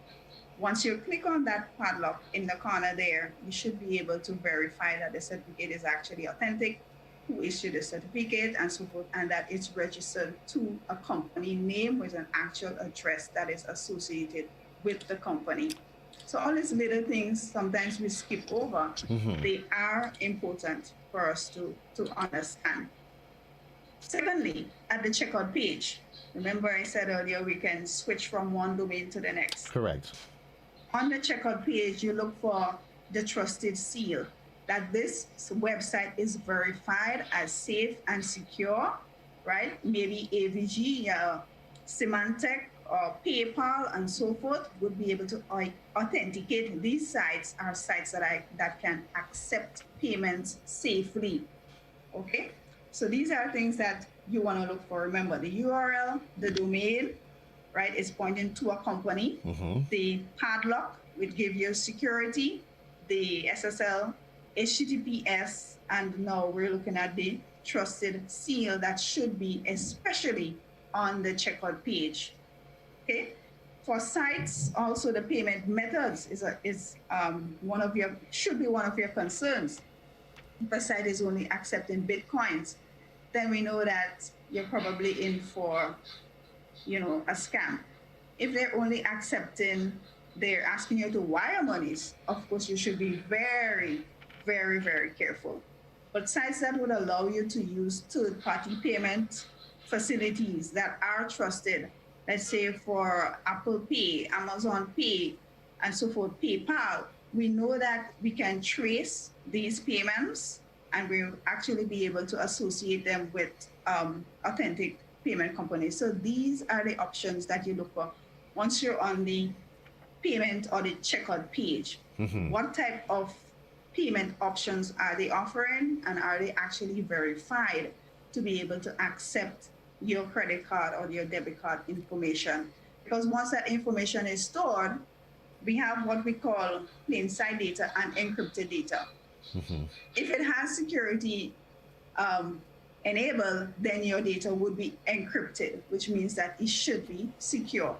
Once you click on that padlock in the corner there, you should be able to verify that the certificate is actually authentic, who issued the certificate and so forth, and that it's registered to a company name with an actual address that is associated with the company. So all these little things, sometimes we skip over. They are important for us to understand. Secondly, at the checkout page, remember I said earlier, we can switch from one domain to the next. Correct. On the checkout page, you look for the trusted seal, that this website is verified as safe and secure, right? Maybe AVG, Symantec, or PayPal, and so forth would be able to authenticate. These sites are sites that can accept payments safely. Okay, so these are things that you want to look for. Remember, the URL, the domain, right, is pointing to a company. The padlock would give you security, the SSL, HTTPS, and now we're looking at the trusted seal that should be especially on the checkout page. Okay. For sites, also the payment methods should be one of your concerns. If a site is only accepting Bitcoins, then we know that you're probably in for, a scam. If they're only they're asking you to wire monies, of course you should be very, very, very careful. But sites that would allow you to use third-party payment facilities that are trusted, let's say for Apple Pay, Amazon Pay, and so forth, PayPal, we know that we can trace these payments and we'll actually be able to associate them with authentic payment companies. So these are the options that you look for once you're on the payment or the checkout page. What type of payment options are they offering, and are they actually verified to be able to accept your credit card or your debit card information? Because once that information is stored, we have what we call plain sight data and encrypted data. If it has security enabled, then your data would be encrypted, which means that it should be secure.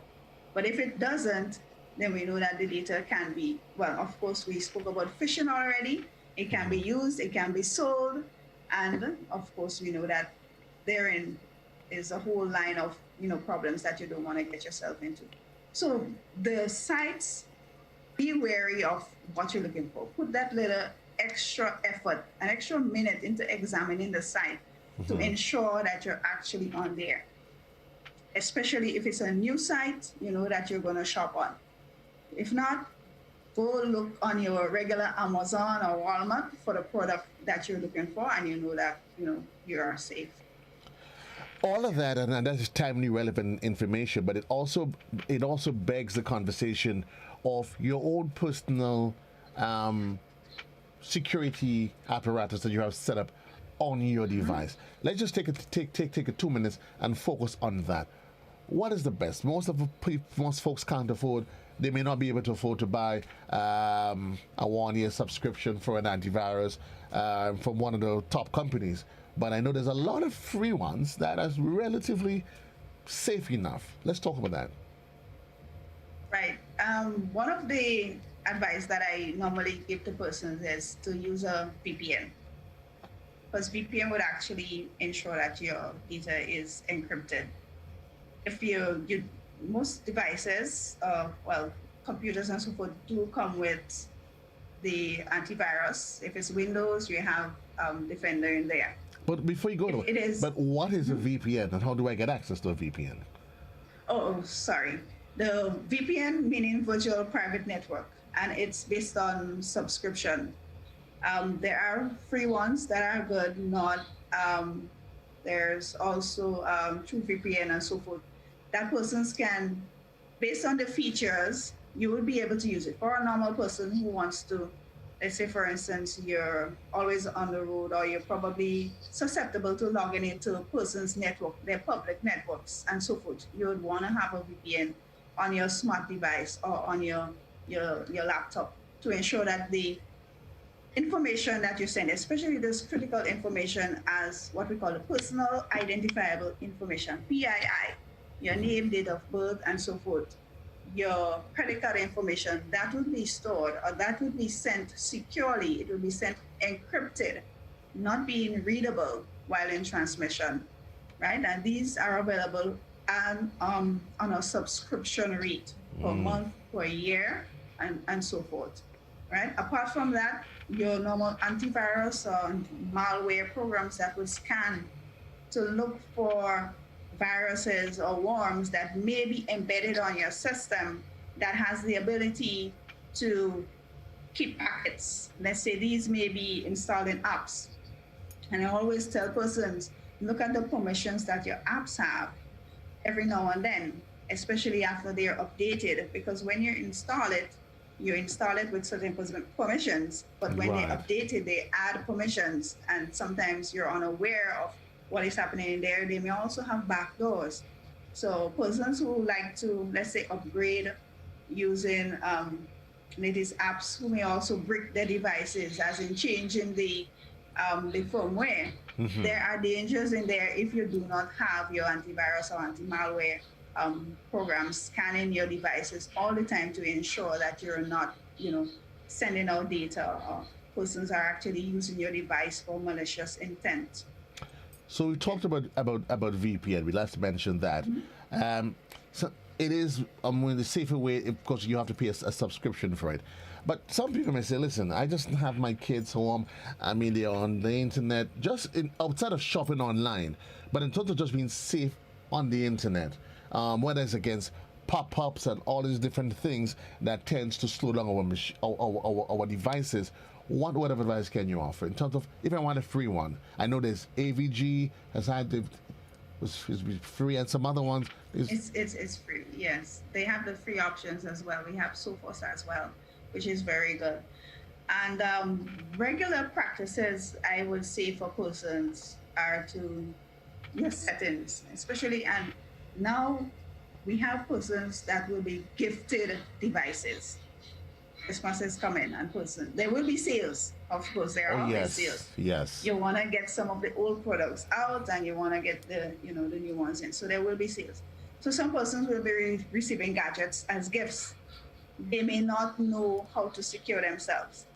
But if it doesn't, then we know that the data can be, well, of course, we spoke about phishing already. It can be used, it can be sold, and of course, we know that therein is a whole line of problems that you don't want to get yourself into. So the sites, be wary of what you're looking for. Put that little extra effort, an extra minute into examining the site to ensure that you're actually on there. Especially if it's a new site, that you're going to shop on. If not, go look on your regular Amazon or Walmart for the product that you're looking for, and you know that you are safe. All of that, and that is timely, relevant information, but it also begs the conversation of your own personal security apparatus that you have set up on your device. Let's just take 2 minutes and focus on that. What is the best? Most folks can't afford. They may not be able to afford to buy a 1-year subscription for an antivirus from one of the top companies. but I know there's a lot of free ones that are relatively safe enough. Let's talk about that. Right. One of the advice that I normally give to persons is to use a VPN, because VPN would actually ensure that your data is encrypted. If most devices, computers and so forth, do come with the antivirus. If it's Windows, you have Defender in there. But before you go to it is. But what is a VPN, and how do I get access to a VPN? Oh, sorry. The VPN meaning virtual private network, and it's based on subscription. There are free ones that are good, not. There's also True VPN and so forth. That persons can, based on the features, you will be able to use it. For a normal person who wants to, let's say, for instance, you're always on the road, or you're probably susceptible to logging into a person's network, their public networks, and so forth. You would want to have a VPN on your smart device or on your laptop to ensure that the information that you send, especially this critical information as what we call the personal identifiable information, PII, your name, date of birth, and so forth, your credit card information, that will be stored, or that will be sent securely. It will be sent encrypted, not being readable while in transmission, right? And these are available on a subscription rate per month, per year, and so forth, right? Apart from that, your normal antivirus or malware programs that will scan to look for viruses or worms that may be embedded on your system that has the ability to keep packets. Let's say these may be installed in apps. And I always tell persons, look at the permissions that your apps have every now and then, especially after they're updated, because when you install it with certain permissions, but when they update it, they add permissions, and sometimes you're unaware of what is happening in there. They may also have backdoors. So persons who like to, let's say, upgrade using latest apps, who may also brick their devices, as in changing the firmware. There are dangers in there if you do not have your antivirus or anti-malware programs scanning your devices all the time to ensure that you're not, sending out data, or persons are actually using your device for malicious intent. So we talked about VPN. We last mentioned that. So it is the safer way, because you have to pay a subscription for it. But some people may say, listen, I just have my kids home. I mean, they're on the internet, outside of shopping online, but in terms of just being safe on the internet, whether it's against pop-ups and all these different things that tends to slow down our devices. What advice can you offer in terms of, if I want a free one? I know there's AVG, was free, and some other ones. It's free, yes. They have the free options as well. We have Sophos as well, which is very good. And regular practices, I would say, for persons are to your settings, especially, and now we have persons that will be gifted devices. Christmas is coming, and there will be sales. Of course, there are always sales. Yes. You want to get some of the old products out, and you want to get the new ones in. So there will be sales. So some persons will be receiving gadgets as gifts. They may not know how to secure themselves.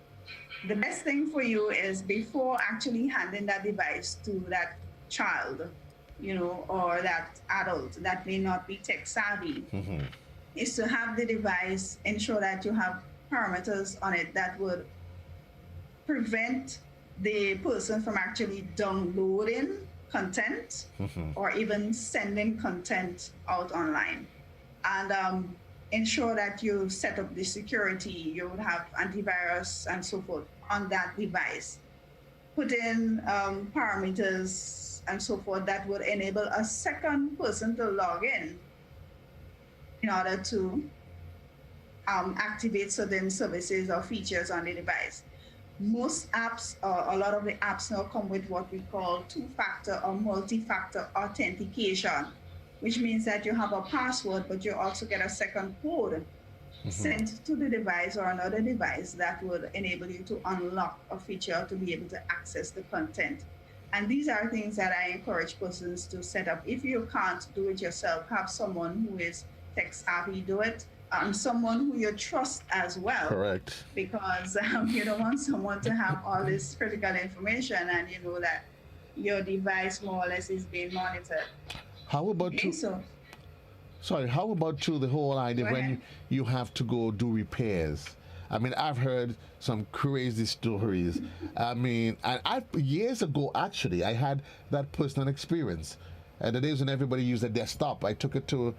The best thing for you is, before actually handing that device to that child, or that adult that may not be tech savvy, is to have the device, ensure that you have parameters on it that would prevent the person from actually downloading content or even sending content out online. And ensure that you set up the security, you would have antivirus and so forth on that device. Put in parameters and so forth that would enable a second person to log in order to activate certain services or features on the device. Most apps, a lot of the apps now come with what we call two-factor or multi-factor authentication, which means that you have a password, but you also get a second code sent to the device or another device that would enable you to unlock a feature to be able to access the content. And these are things that I encourage persons to set up. If you can't do it yourself, have someone who is tech savvy do it. Someone who you trust as well. Correct. Because you don't want someone to have all this critical information and you know that your device more or less is being monitored. How about how about the whole idea when you have to go do repairs? I mean, I've heard some crazy stories. I mean, and years ago, actually, I had that personal experience. The days when everybody used a desktop, I took it to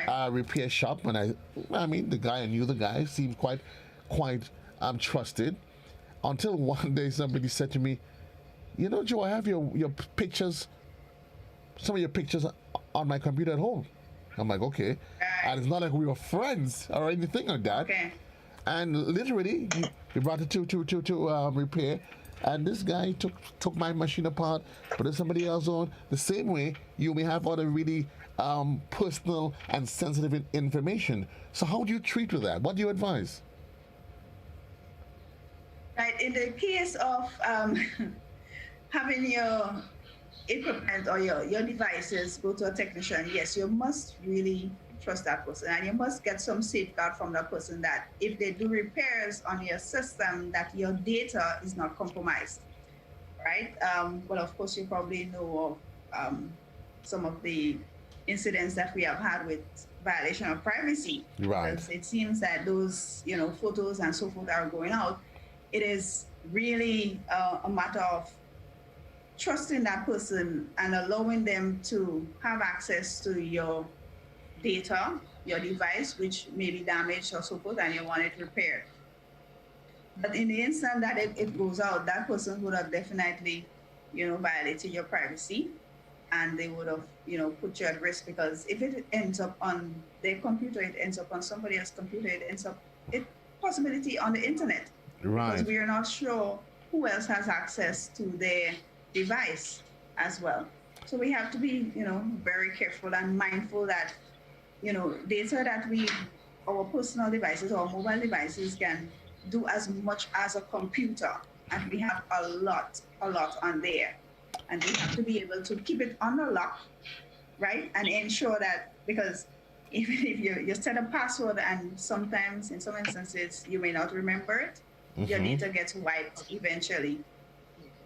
a repair shop, and I mean, I knew the guy, seemed quite trusted, until one day somebody said to me, you know, Joe, I have your pictures, some of your pictures on my computer at home. I'm like, okay. And it's not like we were friends or anything like that. Okay. And literally, he brought it to repair, and this guy took my machine apart, put it somebody else on. The same way, you may have other really personal and sensitive information. So how do you treat with that? What do you advise? Right. In the case of having your equipment or your devices go to a technician, yes, you must really trust that person, and you must get some safeguard from that person that if they do repairs on your system, that your data is not compromised, right? But of course, you probably know of some of the incidents that we have had with violation of privacy. Right. Because it seems that those, photos and so forth are going out. It is really a matter of trusting that person and allowing them to have access to your data, your device, which may be damaged or so forth, and you want it repaired. But in the instant that it goes out, that person would have definitely, violated your privacy, and they would have, put you at risk, because if it ends up on their computer, it ends up on somebody else's computer, it ends up, possibility on the internet. Right. Because we are not sure who else has access to their device as well. So we have to be, very careful and mindful that, data that our personal devices or mobile devices can do as much as a computer, and we have a lot on there. And we have to be able to keep it on the lock, right? And ensure that, because even if you set a password and sometimes, in some instances, you may not remember it, your data gets wiped eventually,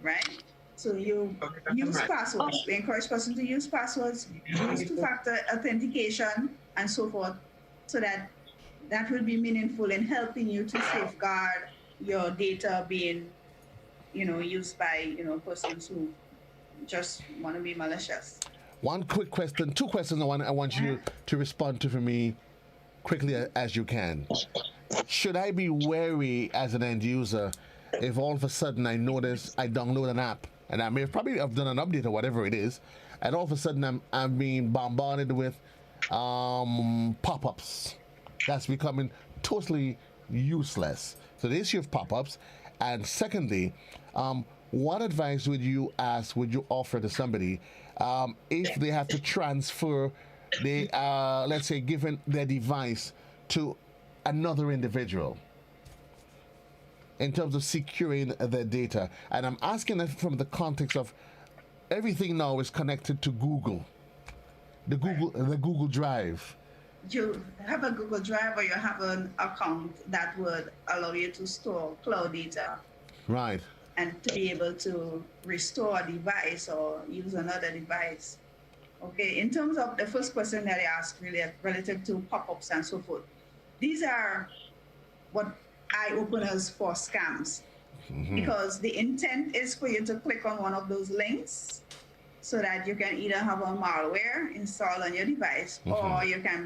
right? So you use passwords. We encourage persons to use passwords, use two-factor authentication, and so forth, so that will be meaningful in helping you to safeguard your data being, used by, persons who just want to be malicious. One quick question, two questions I want you to respond to for me quickly as you can. Should I be wary as an end user if all of a sudden I notice I download an app, and I may have done an update or whatever it is, and all of a sudden I'm being bombarded with pop-ups that's becoming totally useless? So the issue of pop-ups. And secondly, what advice would you offer to somebody if they have to transfer let's say, given their device to another individual in terms of securing their data? And I'm asking it from the context of everything now is connected to Google, the Google Drive. You have a Google Drive, or you have an account that would allow you to store cloud data. Right. And to be able to restore a device or use another device. Okay, in terms of the first question that I asked, really relative to pop-ups and so forth, these are what eye-openers for scams, because the intent is for you to click on one of those links so that you can either have a malware installed on your device, or you can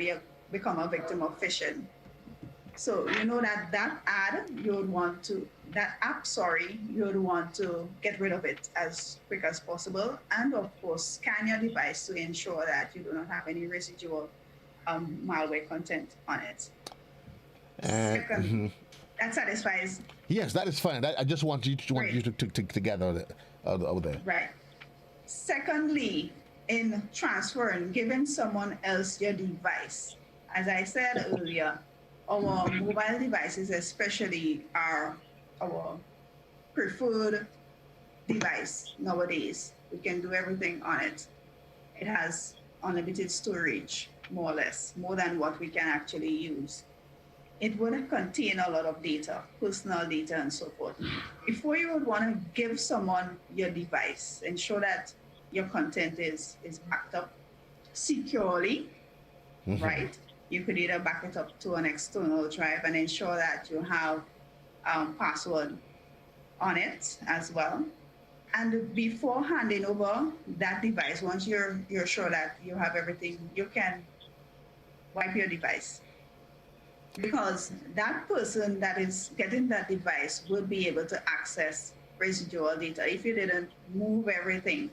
become a victim of phishing. So you know that app, you would want to get rid of it as quick as possible, and of course scan your device to ensure that you do not have any residual malware content on it. Second, that satisfies. Yes, that is fine. I just want you to gather over there. Right. Secondly, in transferring, giving someone else your device, as I said earlier, our mobile devices especially are our preferred device nowadays. We can do everything on it. It has unlimited storage, more or less, more than what we can actually use. It would contain a lot of data, personal data and so forth. Before you would want to give someone your device, ensure that your content is backed up securely, right? You could either back it up to an external drive and ensure that you have password on it as well. And before handing over that device, once you're sure that you have everything, you can wipe your device. Because that person that is getting that device will be able to access residual data if you didn't move everything,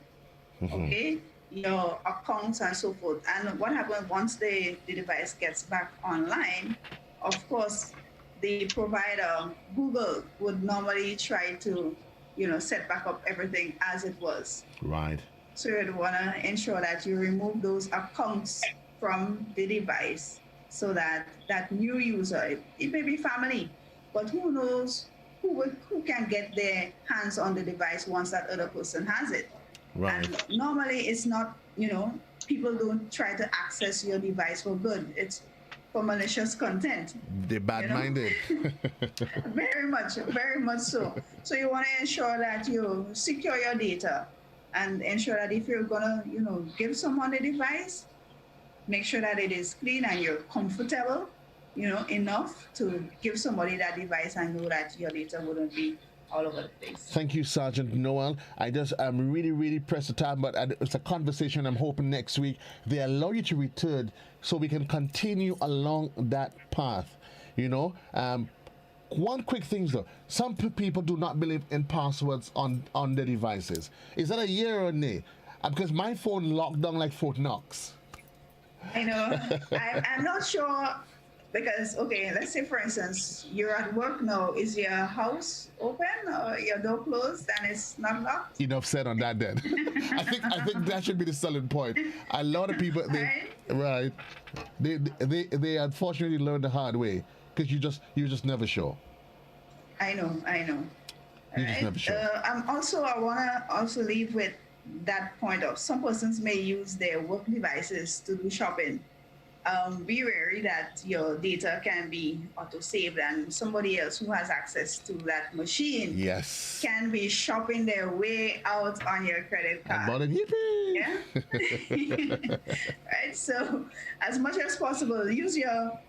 okay? Your accounts and so forth. And what happens once the device gets back online, of course, the provider, Google, would normally try to set back up everything as it was. Right. So you'd want to ensure that you remove those accounts from the device so that that new user, it may be family, but who knows who can get their hands on the device once that other person has it. Right. And normally it's not, people don't try to access your device for good. It's for malicious content. They're bad-minded. Very much so. So you want to ensure that you secure your data and ensure that if you're gonna, give someone a device, make sure that it is clean and you're comfortable, enough to give somebody that device and know that your data wouldn't be all over the place. Thank you, Sergeant Noel. I'm really pressed for time, but it's a conversation I'm hoping next week they allow you to return so we can continue along that path. One quick thing though, some people do not believe in passwords on their devices. Is that a year or nay? Because my phone locked down like Fort Knox. I know. I'm not sure. Because, okay, let's say, for instance, you're at work now. Is your house open or your door closed and it's not locked? Enough said on that then. I think that should be the selling point. A lot of people, they unfortunately learn the hard way because you're just never sure. I know. You're just never sure. I want to also leave with that point of some persons may use their work devices to do shopping. Be wary that your data can be auto-saved and somebody else who has access to that machine can be shopping their way out on your credit card. Yeah? Right? So as much as possible, use your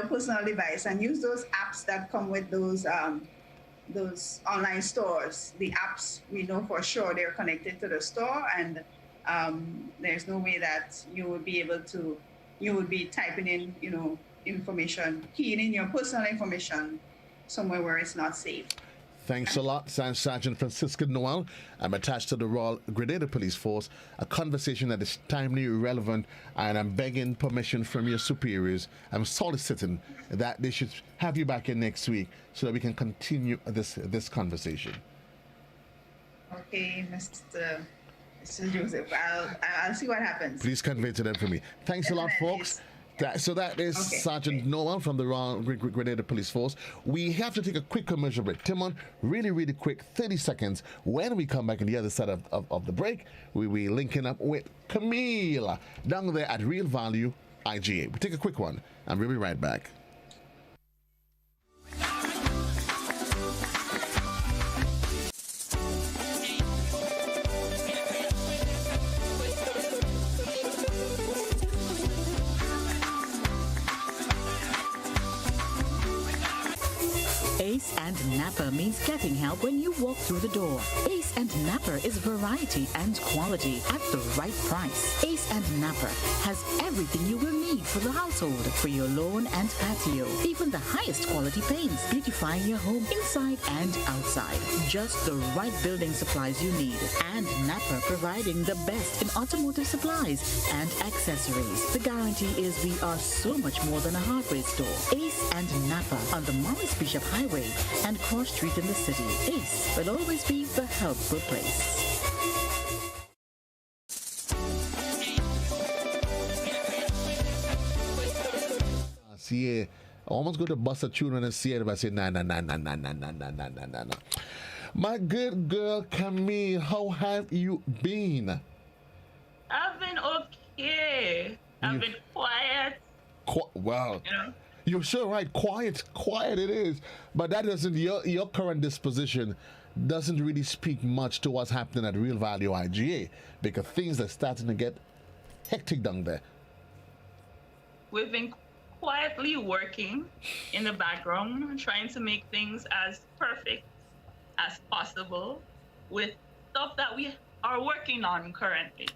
personal device and use those apps that come with those online stores. The apps, we know for sure they're connected to the store, and there's no way that you would be typing in, information, keying in your personal information somewhere where it's not safe. Thanks a lot, Sergeant Francisca Noel. I'm attached to the Royal Grenadier Police Force, a conversation that is timely, relevant, and I'm begging permission from your superiors. I'm soliciting that they should have you back in next week so that we can continue this conversation. Okay, Mr. Joseph, I'll see what happens. Please convey to them for me. Thanks a lot, folks. That is Sergeant Noel from the Royal Grenadier Police Force. We have to take a quick commercial break. Timon, really quick, 30 seconds. When we come back on the other side of the break, we'll be linking up with Camille down there at Real Value IGA. We take a quick one, and we'll be right back. Ace and Napper means getting help when you walk through the door. Ace and Napper is variety and quality at the right price. Ace and Napper has everything you will need for the household, for your lawn and patio. Even the highest quality paints, beautifying your home inside and outside. Just the right building supplies you need. And Napper providing the best in automotive supplies and accessories. The guarantee is we are so much more than a hardware store. Ace and Napper on the Morris Bishop Highway and Cross Street in the city. Ace will always be the helpful place. See, I almost go to bust a tune and see it, but I say, nah. My good girl Camille, how have you been? I've been okay. I've been quiet. Wow. You know? You're sure right. Quiet it is. But that doesn't, your current disposition doesn't really speak much to what's happening at Real Value IGA, because things are starting to get hectic down there. We've been quietly working in the background, trying to make things as perfect as possible with stuff that we are working on currently.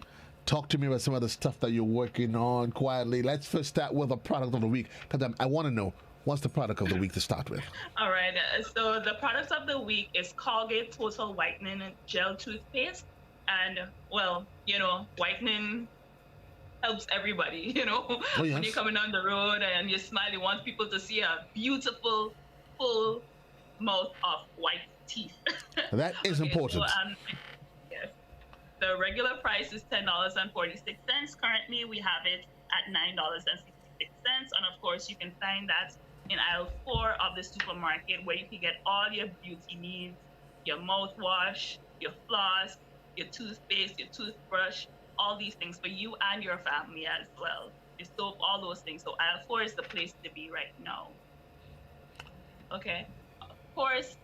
Talk to me about some of the stuff that you're working on quietly. Let's first start with the product of the week, because I want to know, what's the product of the week to start with? All right, so the product of the week is Colgate Total Whitening Gel Toothpaste. And, well, you know, whitening helps everybody, you know? Oh, yes. When you're coming down the road and you smile, you want people to see a beautiful, full mouth of white teeth. That is important. So, yes. The regular price is $10.46. Currently, we have it at $9.66. And of course, you can find that in aisle 4 of the supermarket, where you can get all your beauty needs, your mouthwash, your floss, your toothpaste, your toothbrush, all these things for you and your family as well. Your soap, all those things. So aisle 4 is the place to be right now. Okay. Of course,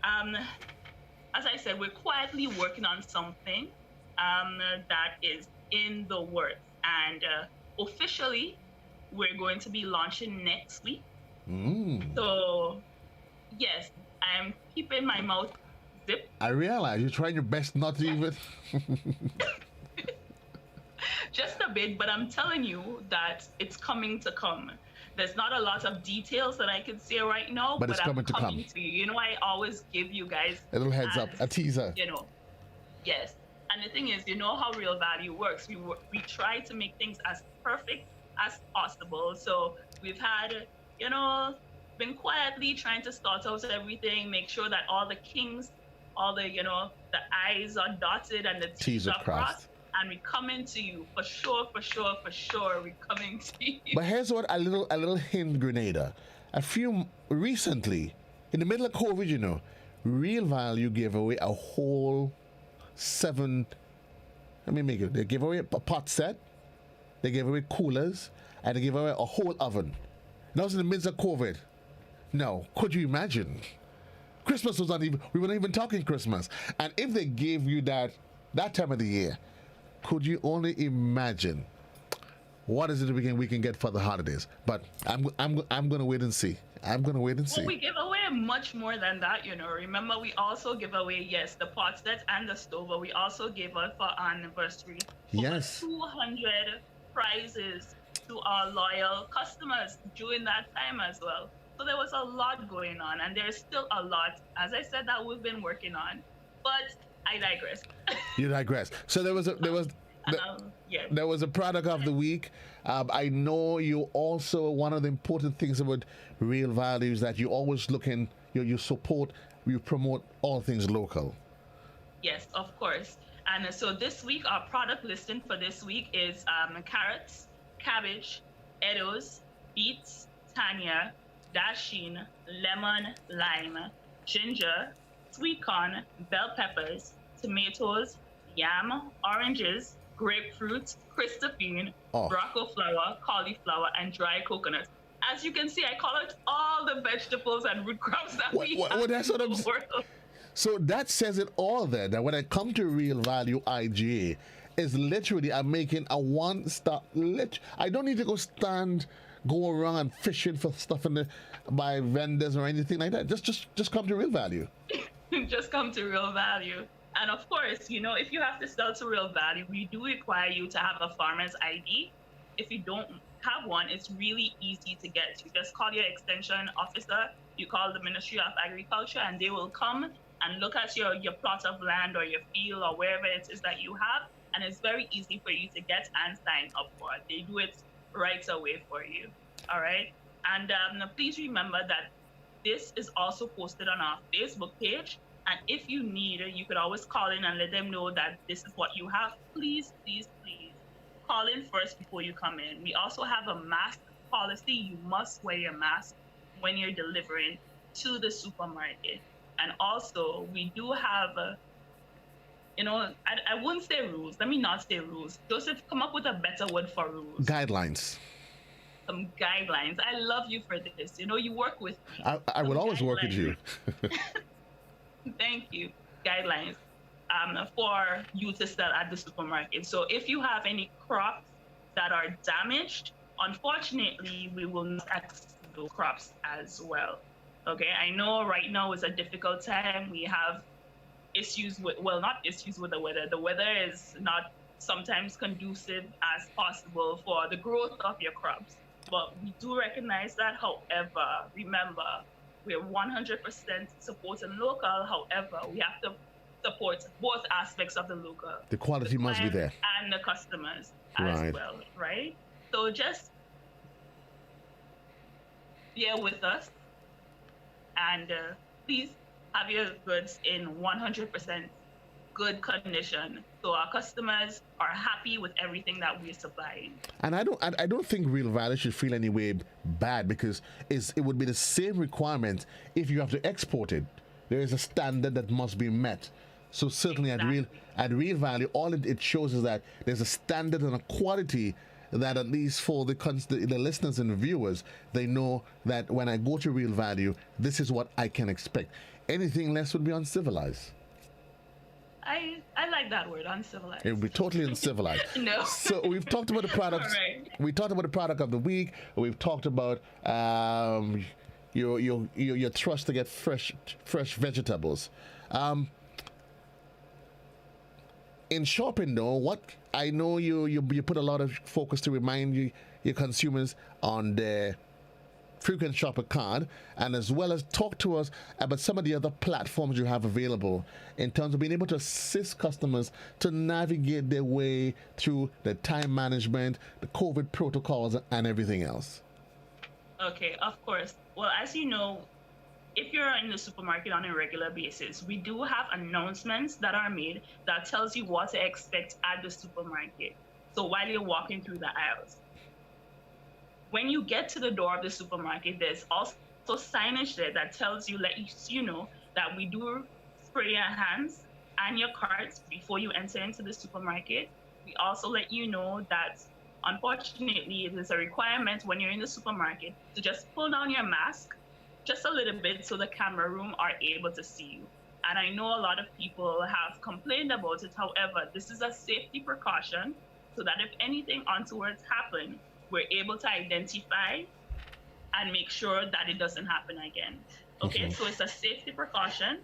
as I said, we're quietly working on something that is in the works. And officially, we're going to be launching next week. So, yes, I'm keeping my mouth zipped. I realize you're trying your best not to even... Just a bit, but I'm telling you that it's coming to come. There's not a lot of details that I can say right now, But it's I'm coming to come. to you. You know, I always give you guys a little heads up, a teaser. You know, yes. And the thing is, you know how Real Value works. We try to make things as perfect as possible. So we've had, you know, been quietly trying to start out everything, make sure that all the kinks, all the, you know, the I's are dotted and the T's are crossed. And we're coming to you for sure. We're coming to you. But here's what a little hint, Grenada. Recently, in the middle of COVID, you know, Real Value gave away a whole 7. Let me make it. They gave away a pot set, they gave away coolers, and they gave away a whole oven. That was in the midst of COVID. No, could you imagine? Christmas was not even. We weren't even talking Christmas. And if they gave you that time of the year, could you only imagine what is it we can get for the holidays? But I'm gonna wait and see. Well, we give away much more than that, you know. Remember, we also give away, yes, the pot set and the stove, but we also gave out for our anniversary over 200 prizes to our loyal customers during that time as well. So there was a lot going on, and there's still a lot, as I said, that we've been working on. But I digress. You digress. So there was a product of the week. I know you also, one of the important things about Real Value is that you always you support, you promote all things local. Yes, of course. And so this week, our product listing for this week is carrots, cabbage, Edos, beets, Tanya, dasheen, lemon, lime, ginger, sweet corn, bell peppers, tomatoes, yam, oranges, grapefruit, Christophine, Morocco flower, cauliflower, and dry coconut. As you can see, I call out all the vegetables and root crops that we have in the world. So that says it all there, that when I come to Real Value IGA, is literally I'm making a one-stop. I don't need to go around fishing for stuff by vendors or anything like that. Just come to Real Value. Just come to Real Value. And of course, you know, if you have to sell to Real Value, we do require you to have a farmer's ID. If you don't have one, it's really easy to get. You just call your extension officer, you call the Ministry of Agriculture, and they will come and look at your plot of land or your field or wherever it is that you have. And it's very easy for you to get and sign up for it. They do it right away for you. All right. And please remember that this is also posted on our Facebook page. And if you need it, you could always call in and let them know that this is what you have. Please call in first before you come in. We also have a mask policy. You must wear your mask when you're delivering to the supermarket. And also, we do have, I wouldn't say rules. Let me not say rules. Joseph, come up with a better word for rules. Guidelines. Some guidelines. I love you for this. You work with me. I will always work with you. Thank you. Guidelines for you to sell at the supermarket. So if you have any crops that are damaged, unfortunately, we will not accept those crops as well. Okay, I know right now is a difficult time. We have issues with, well, not issues with the weather. The weather is not sometimes conducive as possible for the growth of your crops. But we do recognize that. However, remember, we're 100% supporting local. However, we have to support both aspects of the local. The quality must be there. And the customers as well, right? So just bear with us and please have your goods in 100% good condition, so our customers are happy with everything that we're supplying. And I don't think Real Value should feel any way bad, because it would be the same requirement if you have to export it. There is a standard that must be met. So certainly at Real Value, all it shows is that there's a standard and a quality that, at least for the listeners and the viewers, they know that when I go to Real Value, this is what I can expect. Anything less would be uncivilized. I like that word, uncivilized. It would be totally uncivilized. No. So we've talked about the products. Right. We talked about the product of the week. We've talked about your trust to get fresh vegetables. In shopping, though, what I know you put a lot of focus to remind your consumers on their frequent shopper card, and as well as talk to us about some of the other platforms you have available in terms of being able to assist customers to navigate their way through the time management, the COVID protocols, and everything else. Okay, of course. Well, as you know, if you're in the supermarket on a regular basis, we do have announcements that are made that tells you what to expect at the supermarket. So while you're walking through the aisles, when you get to the door of the supermarket, there's also signage there that tells you, lets you know that we do spray your hands and your carts before you enter into the supermarket. We also let you know that, unfortunately, it is a requirement when you're in the supermarket to just pull down your mask just a little bit so the camera room are able to see you. And I know a lot of people have complained about it. However, this is a safety precaution so that if anything untowards happen, we're able to identify and make sure that it doesn't happen again. Okay, so it's a safety precaution,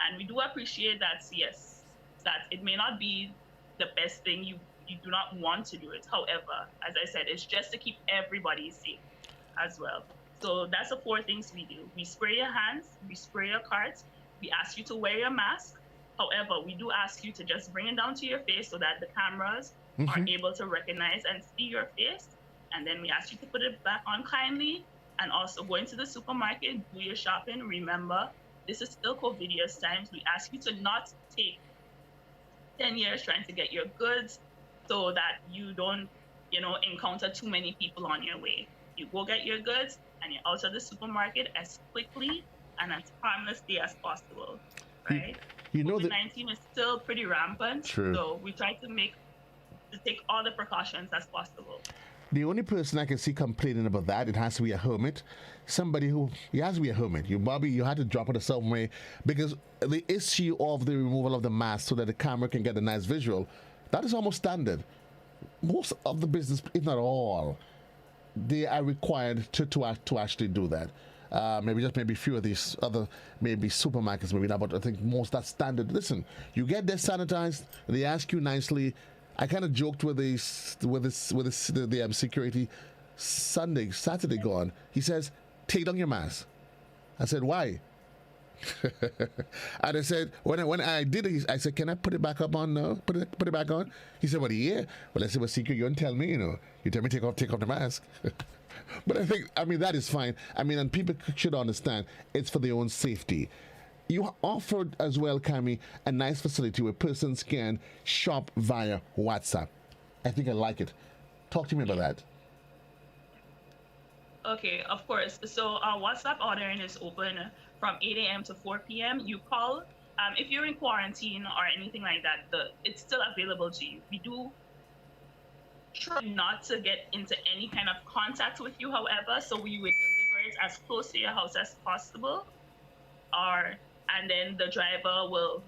and we do appreciate that, yes, that it may not be the best thing, you do not want to do it. However, as I said, it's just to keep everybody safe as well. So that's the 4 things we do. We spray your hands, we spray your carts, we ask you to wear your mask. However, we do ask you to just bring it down to your face so that the cameras are able to recognize and see your face. And then we ask you to put it back on kindly, and also go into the supermarket, do your shopping. Remember, this is still COVIDious times. We ask you to not take 10 years trying to get your goods so that you don't, encounter too many people on your way. You go get your goods and you're out of the supermarket as quickly and as harmlessly as possible, right? COVID-19 is still pretty rampant, so we try to take all the precautions as possible. The only person I can see complaining about that, it has to be a hermit. Somebody he has to be a hermit. You had to drop it a certain way, because the issue of the removal of the mask so that the camera can get a nice visual, that is almost standard. Most of the business, if not all, they are required to actually do that. Maybe a few of these other supermarkets, maybe not, but I think most that's standard. Listen, you get there sanitized, they ask you nicely. I kind of joked with the security Saturday gone. He says, "Take down your mask." I said, "Why?" And I said, when I did it, I said, "Can I put it back up on now? Put it back on?" He said, "Well, yeah." Well, I said, "Well, secret, you don't tell me, You tell me take off the mask." But I mean, that is fine. I mean, and people should understand it's for their own safety. You offered as well, Cami, a nice facility where persons can shop via WhatsApp. I think I like it. Talk to me about that. Okay, of course. So our WhatsApp ordering is open from 8 a.m. to 4 p.m. You call. If you're in quarantine or anything like that, it's still available to you. We do try not to get into any kind of contact with you, however, so we would deliver it as close to your house as possible, and then the driver will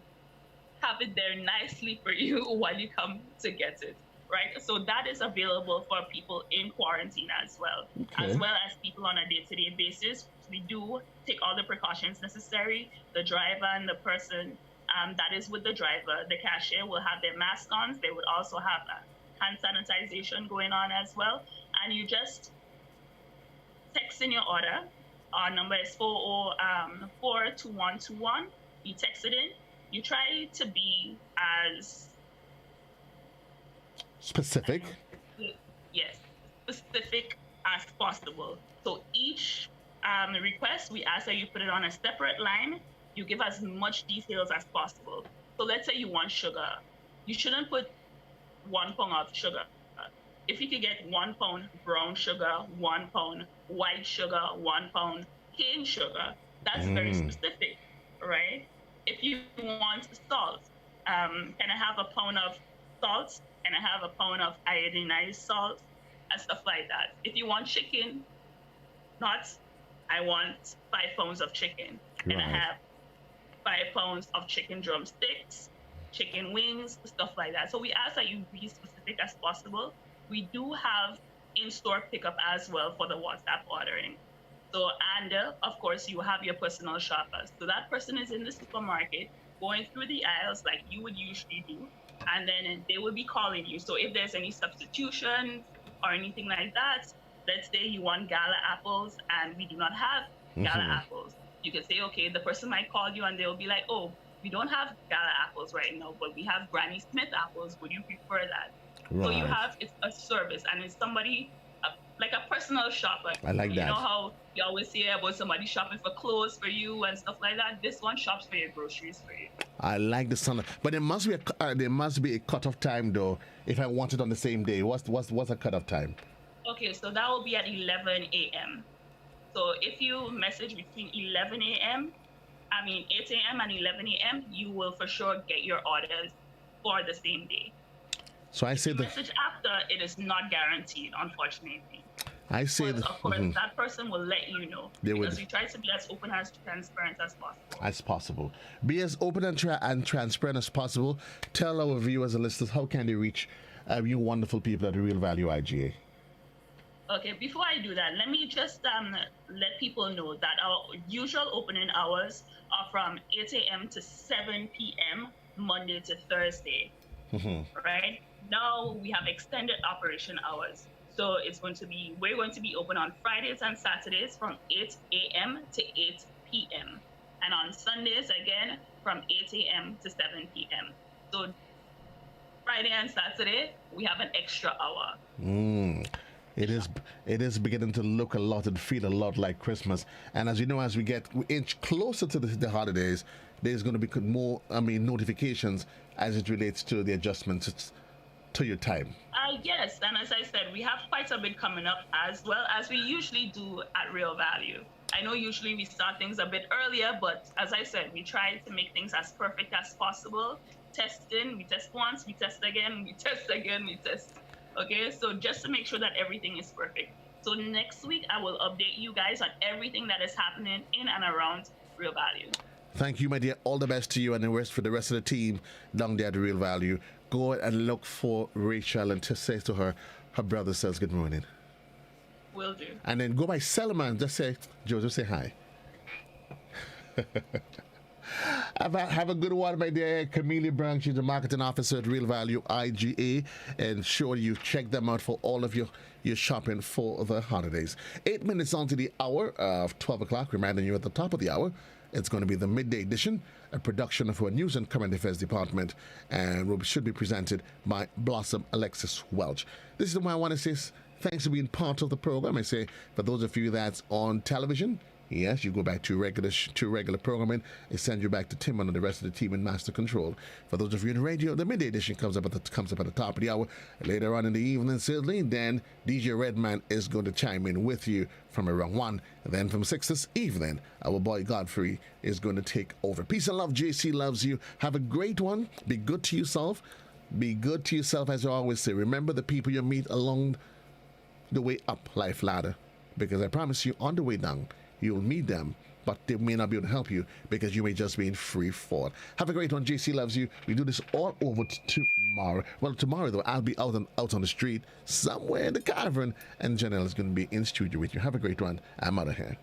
have it there nicely for you while you come to get it, right? So that is available for people in quarantine as well as people on a day-to-day basis. We do take all the precautions necessary. The driver and the person that is with the driver, the cashier, will have their mask on. They would also have hand sanitization going on as well. And you just text in your order. Our number is 404-2121. You text it in. You try to be as specific. Yes, specific as possible. So each request, we ask that you put it on a separate line. You give as much details as possible. So let's say you want sugar. You shouldn't put 1 pound of sugar. If you could get 1 pound brown sugar, 1 pound white sugar, 1 pound cane sugar, that's very specific, right? If you want salt, can I have a pound of salt? Can I have a pound of iodinized salt? And stuff like that. If you want chicken, I want 5 pounds of chicken. Can I have 5 pounds of chicken drumsticks, chicken wings, stuff like that. So we ask that you be specific as possible. We do have in-store pickup as well for the WhatsApp ordering. So, and of course, you have your personal shoppers. So that person is in the supermarket going through the aisles like you would usually do, and then they will be calling you. So if there's any substitutions or anything like that, let's say you want gala apples and we do not have gala apples. You can say, okay, the person might call you and they'll be like, oh, we don't have gala apples right now, but we have Granny Smith apples. Would you prefer that? Right. So you have, it's a service, and it's somebody, like a personal shopper. I like that. You know how you always hear about somebody shopping for clothes for you and stuff like that? This one shops for your groceries for you. I like the sound. But there must be a cutoff time, though, if I want it on the same day. What's a cutoff time? Okay, so that will be at 11 a.m. So if you message between 8 a.m. and 11 a.m., you will for sure get your orders for the same day. So I say the message after, it is not guaranteed, unfortunately. I say that. Of course, that person will let you know, because we try to be as open and transparent as possible. As possible. Be as open and transparent as possible. Tell our viewers and listeners, how can they reach you wonderful people at the Real Value IGA? Okay, before I do that, let me just let people know that our usual opening hours are from 8 a.m. to 7 p.m. Monday to Thursday. Right? Now we have extended operation hours. So we're going to be open on Fridays and Saturdays from 8 a.m. to 8 p.m. And on Sundays, again, from 8 a.m. to 7 p.m. So Friday and Saturday, we have an extra hour. It is beginning to look a lot and feel a lot like Christmas. And as you know, as we inch closer to the holidays, there's going to be more, notifications as it relates to the adjustments to your time. Yes, and as I said, we have quite a bit coming up, as well as we usually do at Real Value. I know usually we start things a bit earlier, but as I said, we try to make things as perfect as possible. Testing, we test once, we test again, we test again, we test. Okay, so just to make sure that everything is perfect. So next week, I will update you guys on everything that is happening in and around Real Value. Thank you, my dear. All the best to you and the rest for the rest of the team down there at the Real Value. Go and look for Rachel and just say to her brother says good morning. Will do. And then go by Selma and just say, Joseph, say hi. Have a good one, my dear. Camelia Brown, she's the marketing officer at Real Value IGA. And sure, you check them out for all of your shopping for the holidays. 8 minutes on to the hour of 12 o'clock. Reminding you at the top of the hour, it's going to be the midday edition, a production of our News and Current Affairs Department, and should be presented by Blossom Alexis Welch. This is why I want to say thanks for being part of the program. I say, for those of you that's on television, Yes, you go back to regular programming. It sends you back to Tim and the rest of the team in Master Control. For those of you in radio, the midday edition comes up at the top of the hour. Later on in the evening, certainly, then DJ Redman is going to chime in with you from around 1. And then from 6 this evening, our boy Godfrey is going to take over. Peace and love. JC loves you. Have a great one. Be good to yourself. Be good to yourself, as I always say. Remember the people you meet along the way up life ladder, because I promise you, on the way down, you'll meet them, but they may not be able to help you because you may just be in free fall. Have a great one. JC loves you. We do this all over tomorrow. Well, tomorrow, though, I'll be out on the street somewhere in the Caravan, and Janelle is going to be in studio with you. Have a great one. I'm out of here.